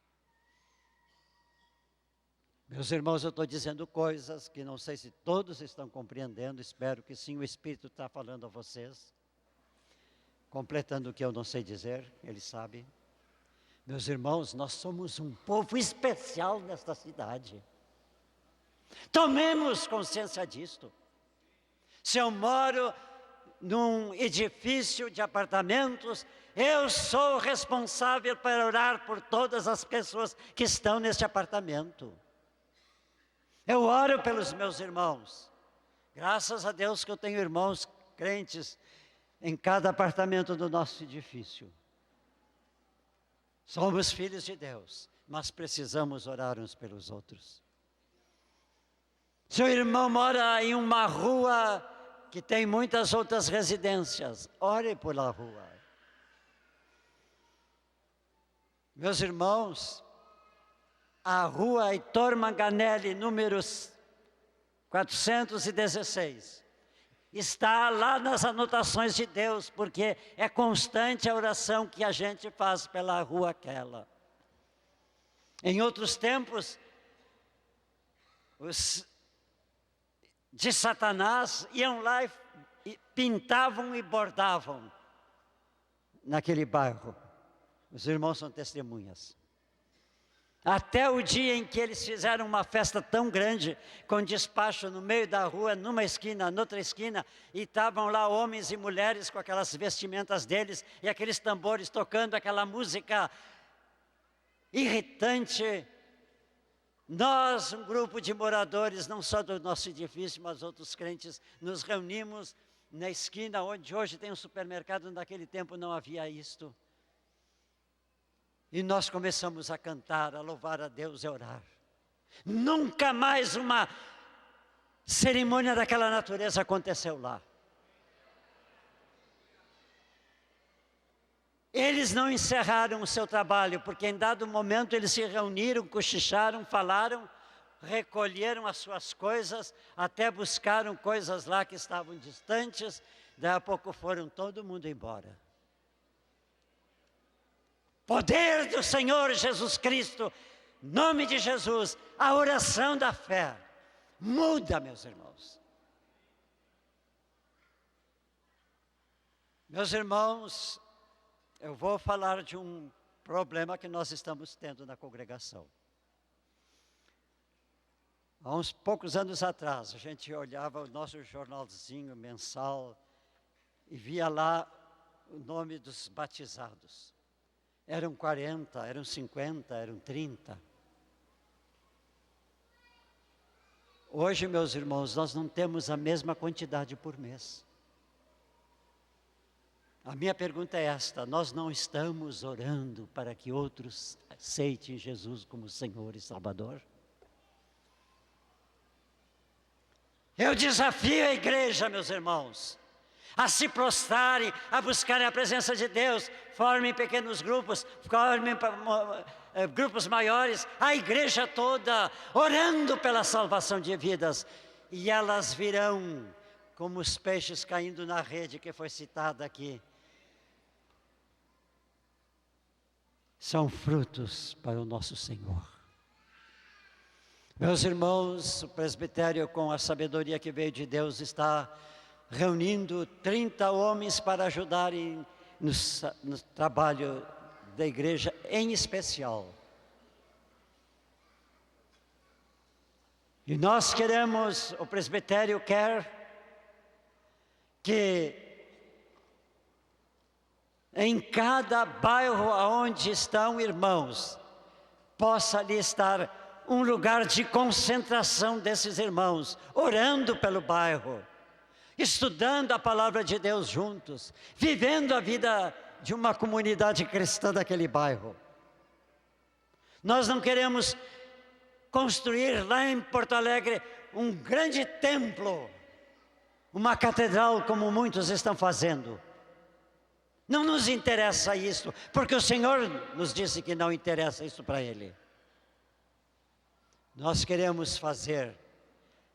Meus irmãos, eu estou dizendo coisas que não sei se todos estão compreendendo, espero que sim, o Espírito está falando a vocês, completando o que eu não sei dizer, Ele sabe. Meus irmãos, nós somos um povo especial nesta cidade. Tomemos consciência disto. Se eu moro num edifício de apartamentos, eu sou responsável por orar por todas as pessoas que estão neste apartamento. Eu oro pelos meus irmãos. Graças a Deus que eu tenho irmãos crentes em cada apartamento do nosso edifício. Somos filhos de Deus, mas precisamos orar uns pelos outros. Seu irmão mora em uma rua que tem muitas outras residências, ore pela rua. Meus irmãos, a rua Heitor Manganelli, número 416, está lá nas anotações de Deus, porque é constante a oração que a gente faz pela rua aquela. Em outros tempos, os de Satanás iam lá e pintavam e bordavam naquele bairro. Os irmãos são testemunhas. Até o dia em que eles fizeram uma festa tão grande, com despacho no meio da rua, numa esquina, noutra esquina, e estavam lá homens e mulheres com aquelas vestimentas deles, e aqueles tambores tocando aquela música irritante. Nós, um grupo de moradores, não só do nosso edifício, mas outros crentes, nos reunimos na esquina onde hoje tem um supermercado, naquele tempo não havia isto. E nós começamos a cantar, a louvar a Deus e a orar. Nunca mais uma cerimônia daquela natureza aconteceu lá. Eles não encerraram o seu trabalho, porque em dado momento eles se reuniram, cochicharam, falaram, recolheram as suas coisas, até buscaram coisas lá que estavam distantes, daí a pouco foram todo mundo embora. Poder do Senhor Jesus Cristo, nome de Jesus, a oração da fé, muda, meus irmãos. Meus irmãos, eu vou falar de um problema que nós estamos tendo na congregação. Há uns poucos anos atrás, a gente olhava o nosso jornalzinho mensal e via lá o nome dos batizados. Eram 40, eram 50, eram 30. Hoje, meus irmãos, nós não temos a mesma quantidade por mês. A minha pergunta é esta: nós não estamos orando para que outros aceitem Jesus como Senhor e Salvador? Eu desafio a igreja, meus irmãos, a se prostrarem, a buscarem a presença de Deus, formem pequenos grupos, formem grupos maiores, a igreja toda, orando pela salvação de vidas, e elas virão como os peixes caindo na rede que foi citada aqui. São frutos para o nosso Senhor. Meus irmãos, o presbitério, com a sabedoria que veio de Deus, está reunindo 30 homens para ajudarem no trabalho da igreja, em especial. E nós queremos, o presbitério quer que em cada bairro onde estão irmãos, possa ali estar um lugar de concentração desses irmãos, orando pelo bairro, estudando a palavra de Deus juntos, vivendo a vida de uma comunidade cristã daquele bairro. Nós não queremos construir lá em Porto Alegre um grande templo, uma catedral como muitos estão fazendo. Não nos interessa isso, porque o Senhor nos disse que não interessa isso para Ele. Nós queremos fazer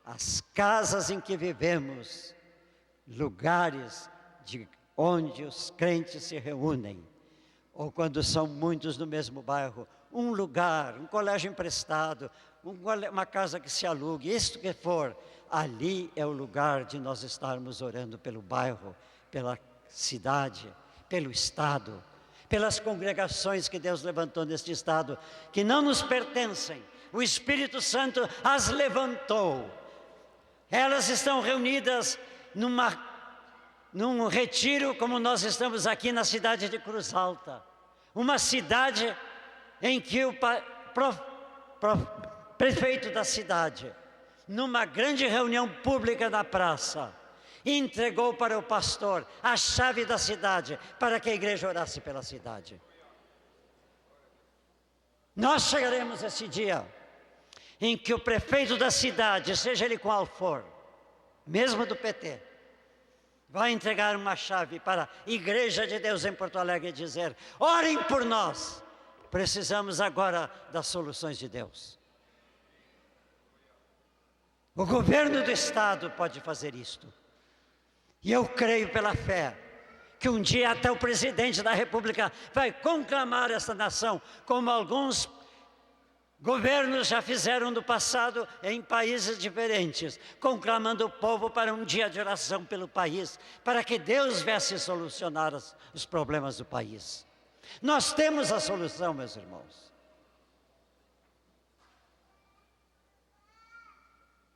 as casas em que vivemos, lugares onde os crentes se reúnem, ou quando são muitos no mesmo bairro, um lugar, um colégio emprestado, uma casa que se alugue, isto que for, ali é o lugar de nós estarmos orando pelo bairro, pela cidade, pelo estado, pelas congregações que Deus levantou neste estado, que não nos pertencem. O Espírito Santo as levantou. Elas estão reunidas num retiro, como nós estamos aqui na cidade de Cruz Alta. Uma cidade em que o prefeito da cidade, numa grande reunião pública na praça, entregou para o pastor a chave da cidade, para que a igreja orasse pela cidade. Nós chegaremos esse dia em que o prefeito da cidade, seja ele qual for, mesmo do PT, vai entregar uma chave para a Igreja de Deus em Porto Alegre e dizer: orem por nós, precisamos agora das soluções de Deus. O governo do estado pode fazer isto, e eu creio pela fé, que um dia até o presidente da República vai conclamar essa nação, como alguns governos já fizeram no passado em países diferentes, conclamando o povo para um dia de oração pelo país, para que Deus viesse solucionar os problemas do país. Nós temos a solução, meus irmãos.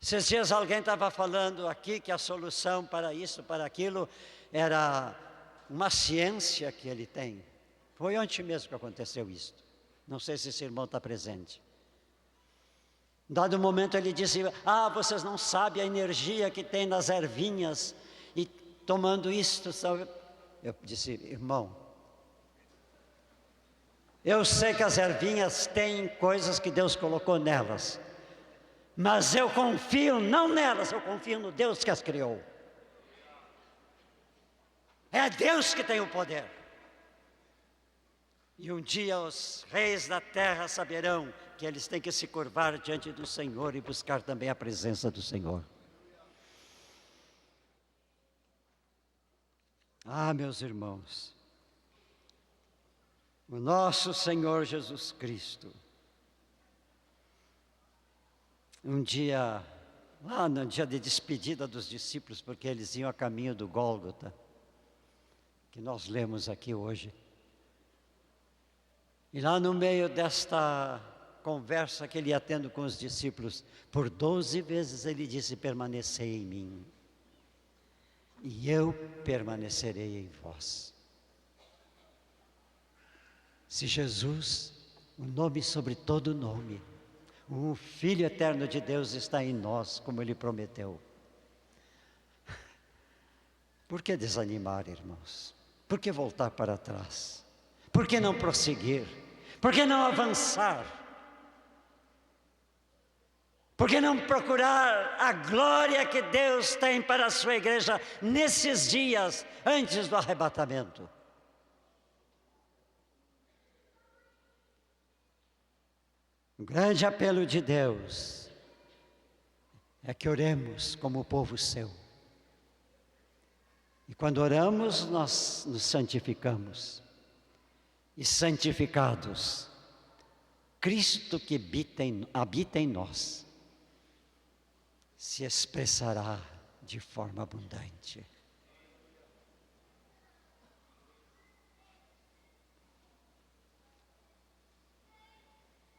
Esses dias alguém estava falando aqui que a solução para isso, para aquilo, era uma ciência que ele tem. Foi ontem mesmo que aconteceu isso. Não sei se esse irmão está presente. Dado momento ele disse: vocês não sabem a energia que tem nas ervinhas, e tomando isto, sabe? Eu disse: irmão, eu sei que as ervinhas têm coisas que Deus colocou nelas, mas eu confio não nelas, eu confio no Deus que as criou. É Deus que tem o poder. E um dia os reis da terra saberão que eles têm que se curvar diante do Senhor e buscar também a presença do Senhor. Meus irmãos, o nosso Senhor Jesus Cristo, um dia, lá no dia de despedida dos discípulos, porque eles iam a caminho do Gólgota, que nós lemos aqui hoje, e lá no meio desta conversa que ele ia tendo com os discípulos, por 12 vezes ele disse: permanecei em mim, e eu permanecerei em vós. Se Jesus, o nome sobre todo nome, o Filho eterno de Deus está em nós, como Ele prometeu, por que desanimar, irmãos? Por que voltar para trás? Por que não prosseguir? Por que não avançar? Por que não procurar a glória que Deus tem para a sua igreja nesses dias antes do arrebatamento? O grande apelo de Deus é que oremos como o povo seu. E quando oramos, nós nos santificamos. E santificados, Cristo que habita em nós, se expressará de forma abundante.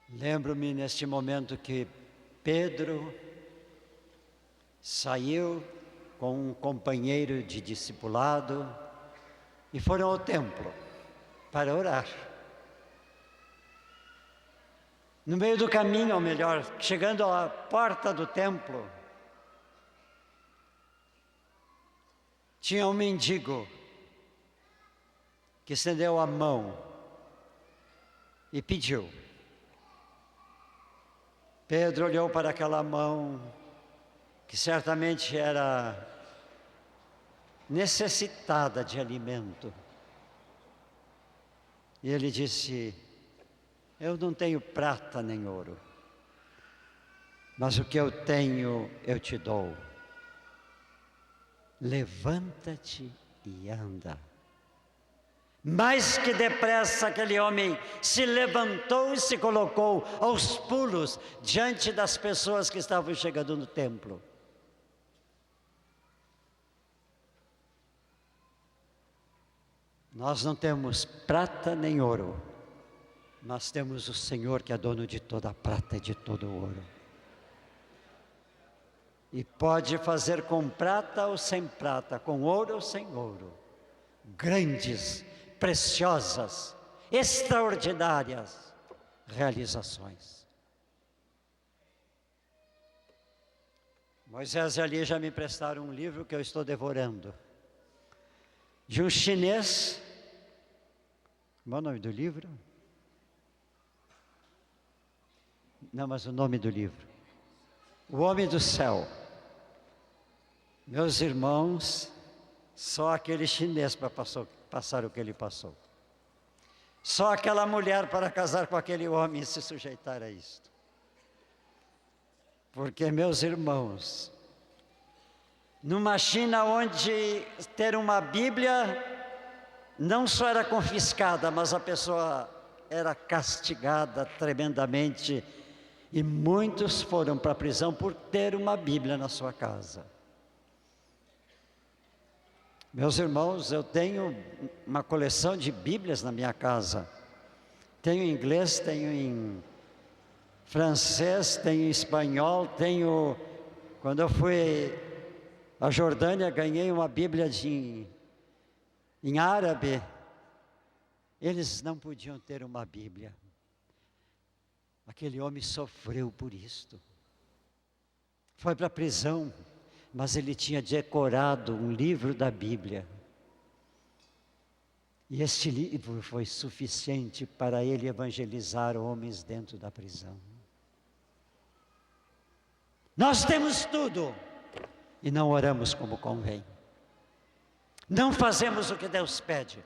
Lembro-me neste momento que Pedro saiu com um companheiro de discipulado e foram ao templo para orar. No meio do caminho, ou melhor, chegando à porta do templo, tinha um mendigo que estendeu a mão e pediu. Pedro olhou para aquela mão, que certamente era necessitada de alimento. E ele disse: eu não tenho prata nem ouro, mas o que eu tenho eu te dou. Levanta-te e anda. Mais que depressa aquele homem se levantou e se colocou aos pulos diante das pessoas que estavam chegando no templo. Nós não temos prata nem ouro, nós temos o Senhor que é dono de toda a prata e de todo o ouro. E pode fazer com prata ou sem prata, com ouro ou sem ouro, grandes, preciosas, extraordinárias realizações. Moisés e Ali já me emprestaram um livro que eu estou devorando, de um chinês. Qual é o nome do livro? Não, mas o nome do livro: O Homem do Céu. Meus irmãos, só aquele chinês para passar o que ele passou. Só aquela mulher para casar com aquele homem e se sujeitar a isto. Porque, meus irmãos, numa China onde ter uma Bíblia não só era confiscada, mas a pessoa era castigada tremendamente, e muitos foram para a prisão por ter uma Bíblia na sua casa. Meus irmãos, eu tenho uma coleção de Bíblias na minha casa. Tenho em inglês, tenho em francês, tenho em espanhol, tenho... Quando eu fui à Jordânia, ganhei uma Bíblia em árabe. Eles não podiam ter uma Bíblia. Aquele homem sofreu por isto. Foi para a prisão, mas ele tinha decorado um livro da Bíblia. E este livro foi suficiente para ele evangelizar homens dentro da prisão. Nós temos tudo e não oramos como convém. Não fazemos o que Deus pede.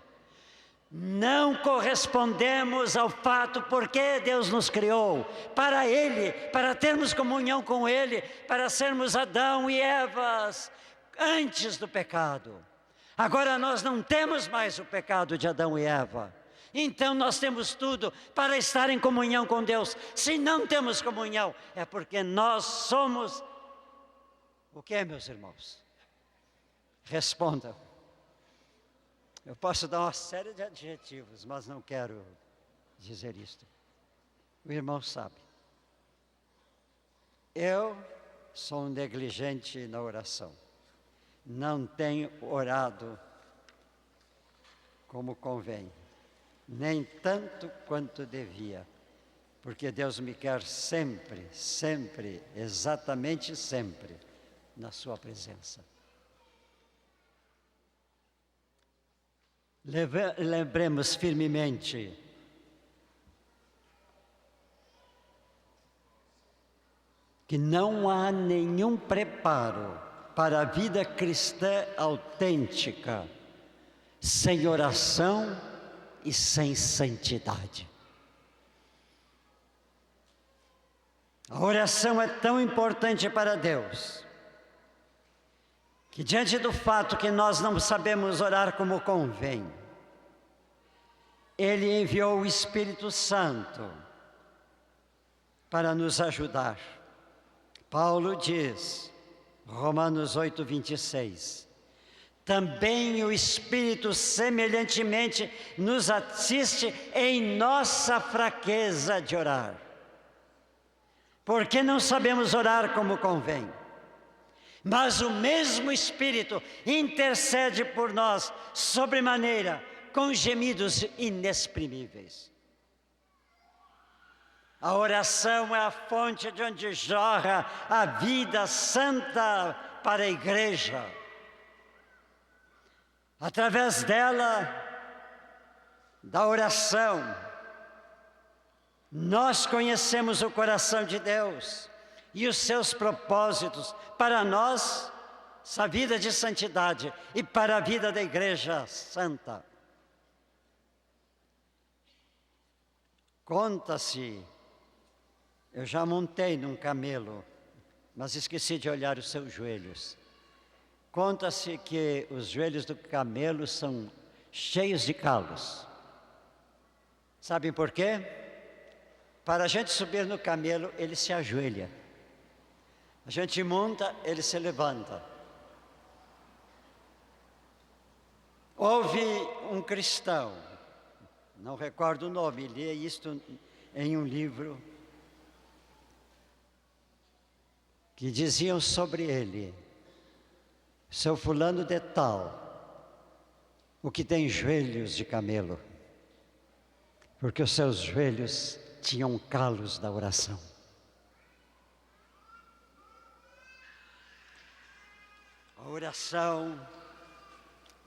Não correspondemos ao fato porque Deus nos criou, para Ele, para termos comunhão com Ele, para sermos Adão e Evas antes do pecado. Agora nós não temos mais o pecado de Adão e Eva, então nós temos tudo para estar em comunhão com Deus. Se não temos comunhão, é porque nós somos o que, meus irmãos? Respondam. Eu posso dar uma série de adjetivos, mas não quero dizer isto. O irmão sabe. Eu sou um negligente na oração. Não tenho orado como convém, nem tanto quanto devia, porque Deus me quer sempre, sempre, exatamente sempre, na sua presença. Lembremos firmemente que não há nenhum preparo para a vida cristã autêntica sem oração e sem santidade. A oração é tão importante para Deus, que diante do fato que nós não sabemos orar como convém, Ele enviou o Espírito Santo para nos ajudar. Paulo diz, Romanos 8:26, também o Espírito semelhantemente nos assiste em nossa fraqueza de orar, porque não sabemos orar como convém. Mas o mesmo Espírito intercede por nós sobremaneira, com gemidos inexprimíveis. A oração é a fonte de onde jorra a vida santa para a igreja. Através dela, da oração, nós conhecemos o coração de Deus e os seus propósitos para nós, essa vida de santidade, e para a vida da igreja santa. Conta-se, eu já montei num camelo, mas esqueci de olhar os seus joelhos. Conta-se que os joelhos do camelo são cheios de calos. Sabem por quê? Para a gente subir no camelo, ele se ajoelha. A gente monta, ele se levanta. Houve um cristão, não recordo o nome, li isto em um livro, que diziam sobre ele, seu fulano de tal, o que tem joelhos de camelo, porque os seus joelhos tinham calos da oração. A oração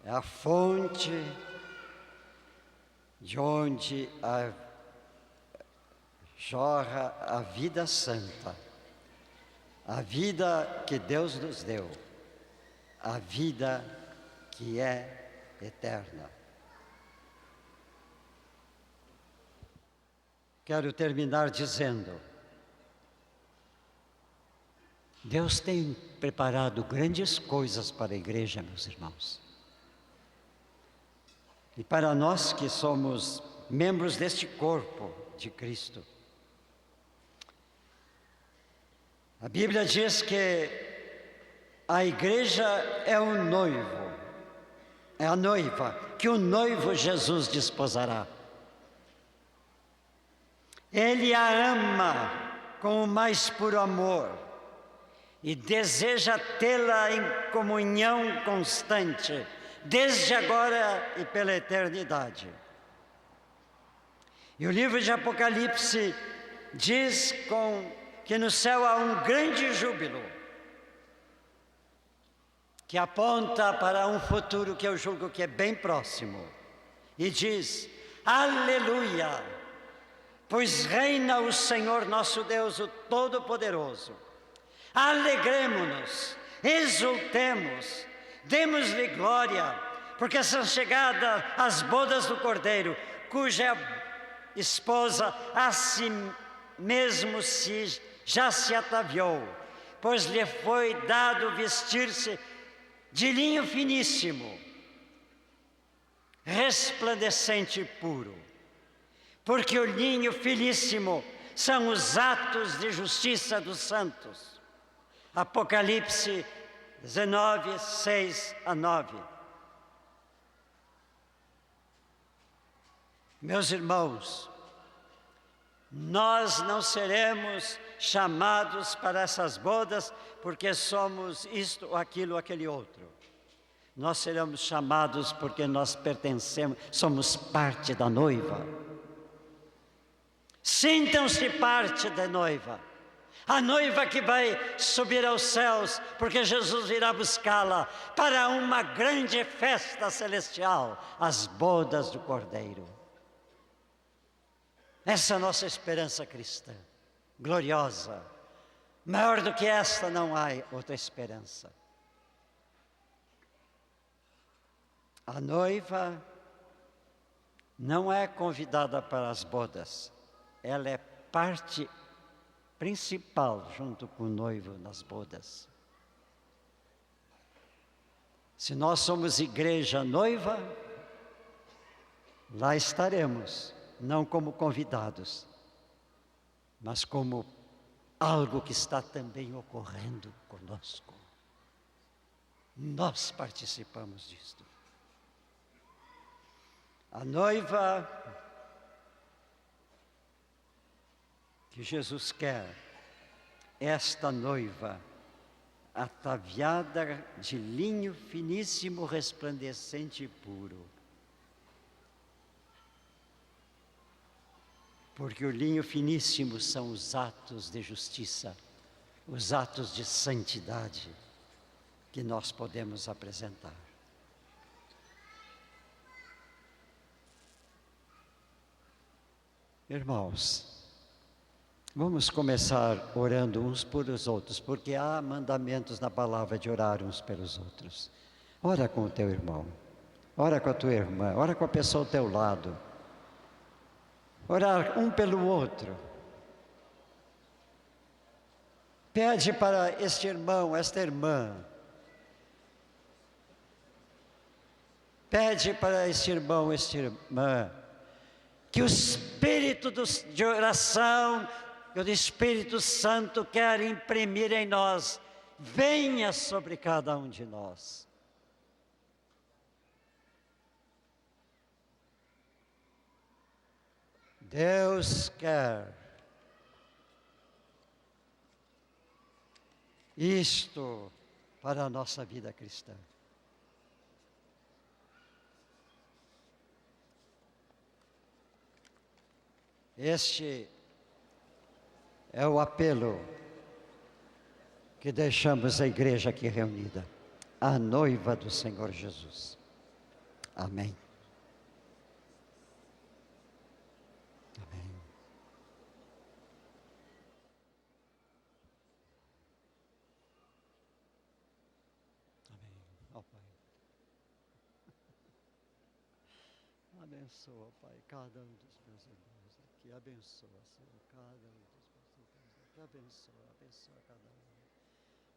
é a fonte de onde jorra a vida santa, a vida que Deus nos deu, a vida que é eterna. Quero terminar dizendo, Deus tem preparado grandes coisas para a igreja, meus irmãos. E para nós que somos membros deste corpo de Cristo. A Bíblia diz que a igreja é o noivo, é a noiva, que o noivo Jesus desposará. Ele a ama com o mais puro amor e deseja tê-la em comunhão constante, desde agora e pela eternidade. E o livro de Apocalipse diz que no céu há um grande júbilo, que aponta para um futuro que eu julgo que é bem próximo, e diz, aleluia, pois reina o Senhor nosso Deus, o Todo-Poderoso. Alegremo-nos, exultemos, demos-lhe glória, porque são chegadas as bodas do Cordeiro, cuja esposa a si mesmo já se ataviou, pois lhe foi dado vestir-se de linho finíssimo, resplandecente e puro, porque o linho finíssimo são os atos de justiça dos santos. Apocalipse 19, 6 a 9. Meus irmãos, nós não seremos chamados para essas bodas porque somos isto, ou aquilo, ou aquele outro. Nós seremos chamados porque nós pertencemos, somos parte da noiva. Sintam-se parte da noiva. A noiva que vai subir aos céus, porque Jesus irá buscá-la para uma grande festa celestial, as bodas do Cordeiro. Essa é a nossa esperança cristã, gloriosa. Maior do que esta não há outra esperança. A noiva não é convidada para as bodas, ela é parte principal junto com o noivo nas bodas. Se nós somos igreja noiva, lá estaremos, não como convidados, mas como algo que está também ocorrendo conosco. Nós participamos disto. A noiva que Jesus quer, esta noiva, ataviada de linho finíssimo, resplandecente e puro. Porque o linho finíssimo são os atos de justiça, os atos de santidade que nós podemos apresentar. Irmãos, vamos começar orando uns por os outros, porque há mandamentos na palavra de orar uns pelos outros. Ora com o teu irmão, ora com a tua irmã, ora com a pessoa ao teu lado. Orar um pelo outro. Pede para este irmão, esta irmã. Pede para este irmão, esta irmã, que o espírito de oração, que o Espírito Santo quer imprimir em nós, venha sobre cada um de nós. Deus quer isto para a nossa vida cristã. Este é o apelo que deixamos a igreja aqui reunida, a noiva do Senhor Jesus. Amém. Amém. Amém. Ó Pai. Abençoa, Pai, cada um dos meus irmãos aqui. Abençoa, Senhor, cada um dos meus irmãos aqui. Abençoa cada um.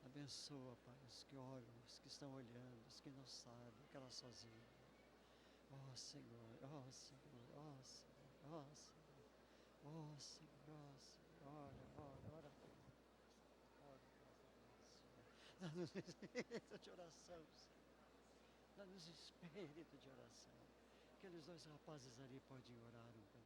Abençoa, Pai, os que olham, os que estão olhando, os que não sabem, aquela sozinha. Ó Senhor, ó Senhor, ó Senhor, ó Senhor, ó Senhor, ó Senhor, ora. Dá-nos espírito de oração, Senhor. Dá-nos espírito de oração. Aqueles dois rapazes ali podem orar um pelo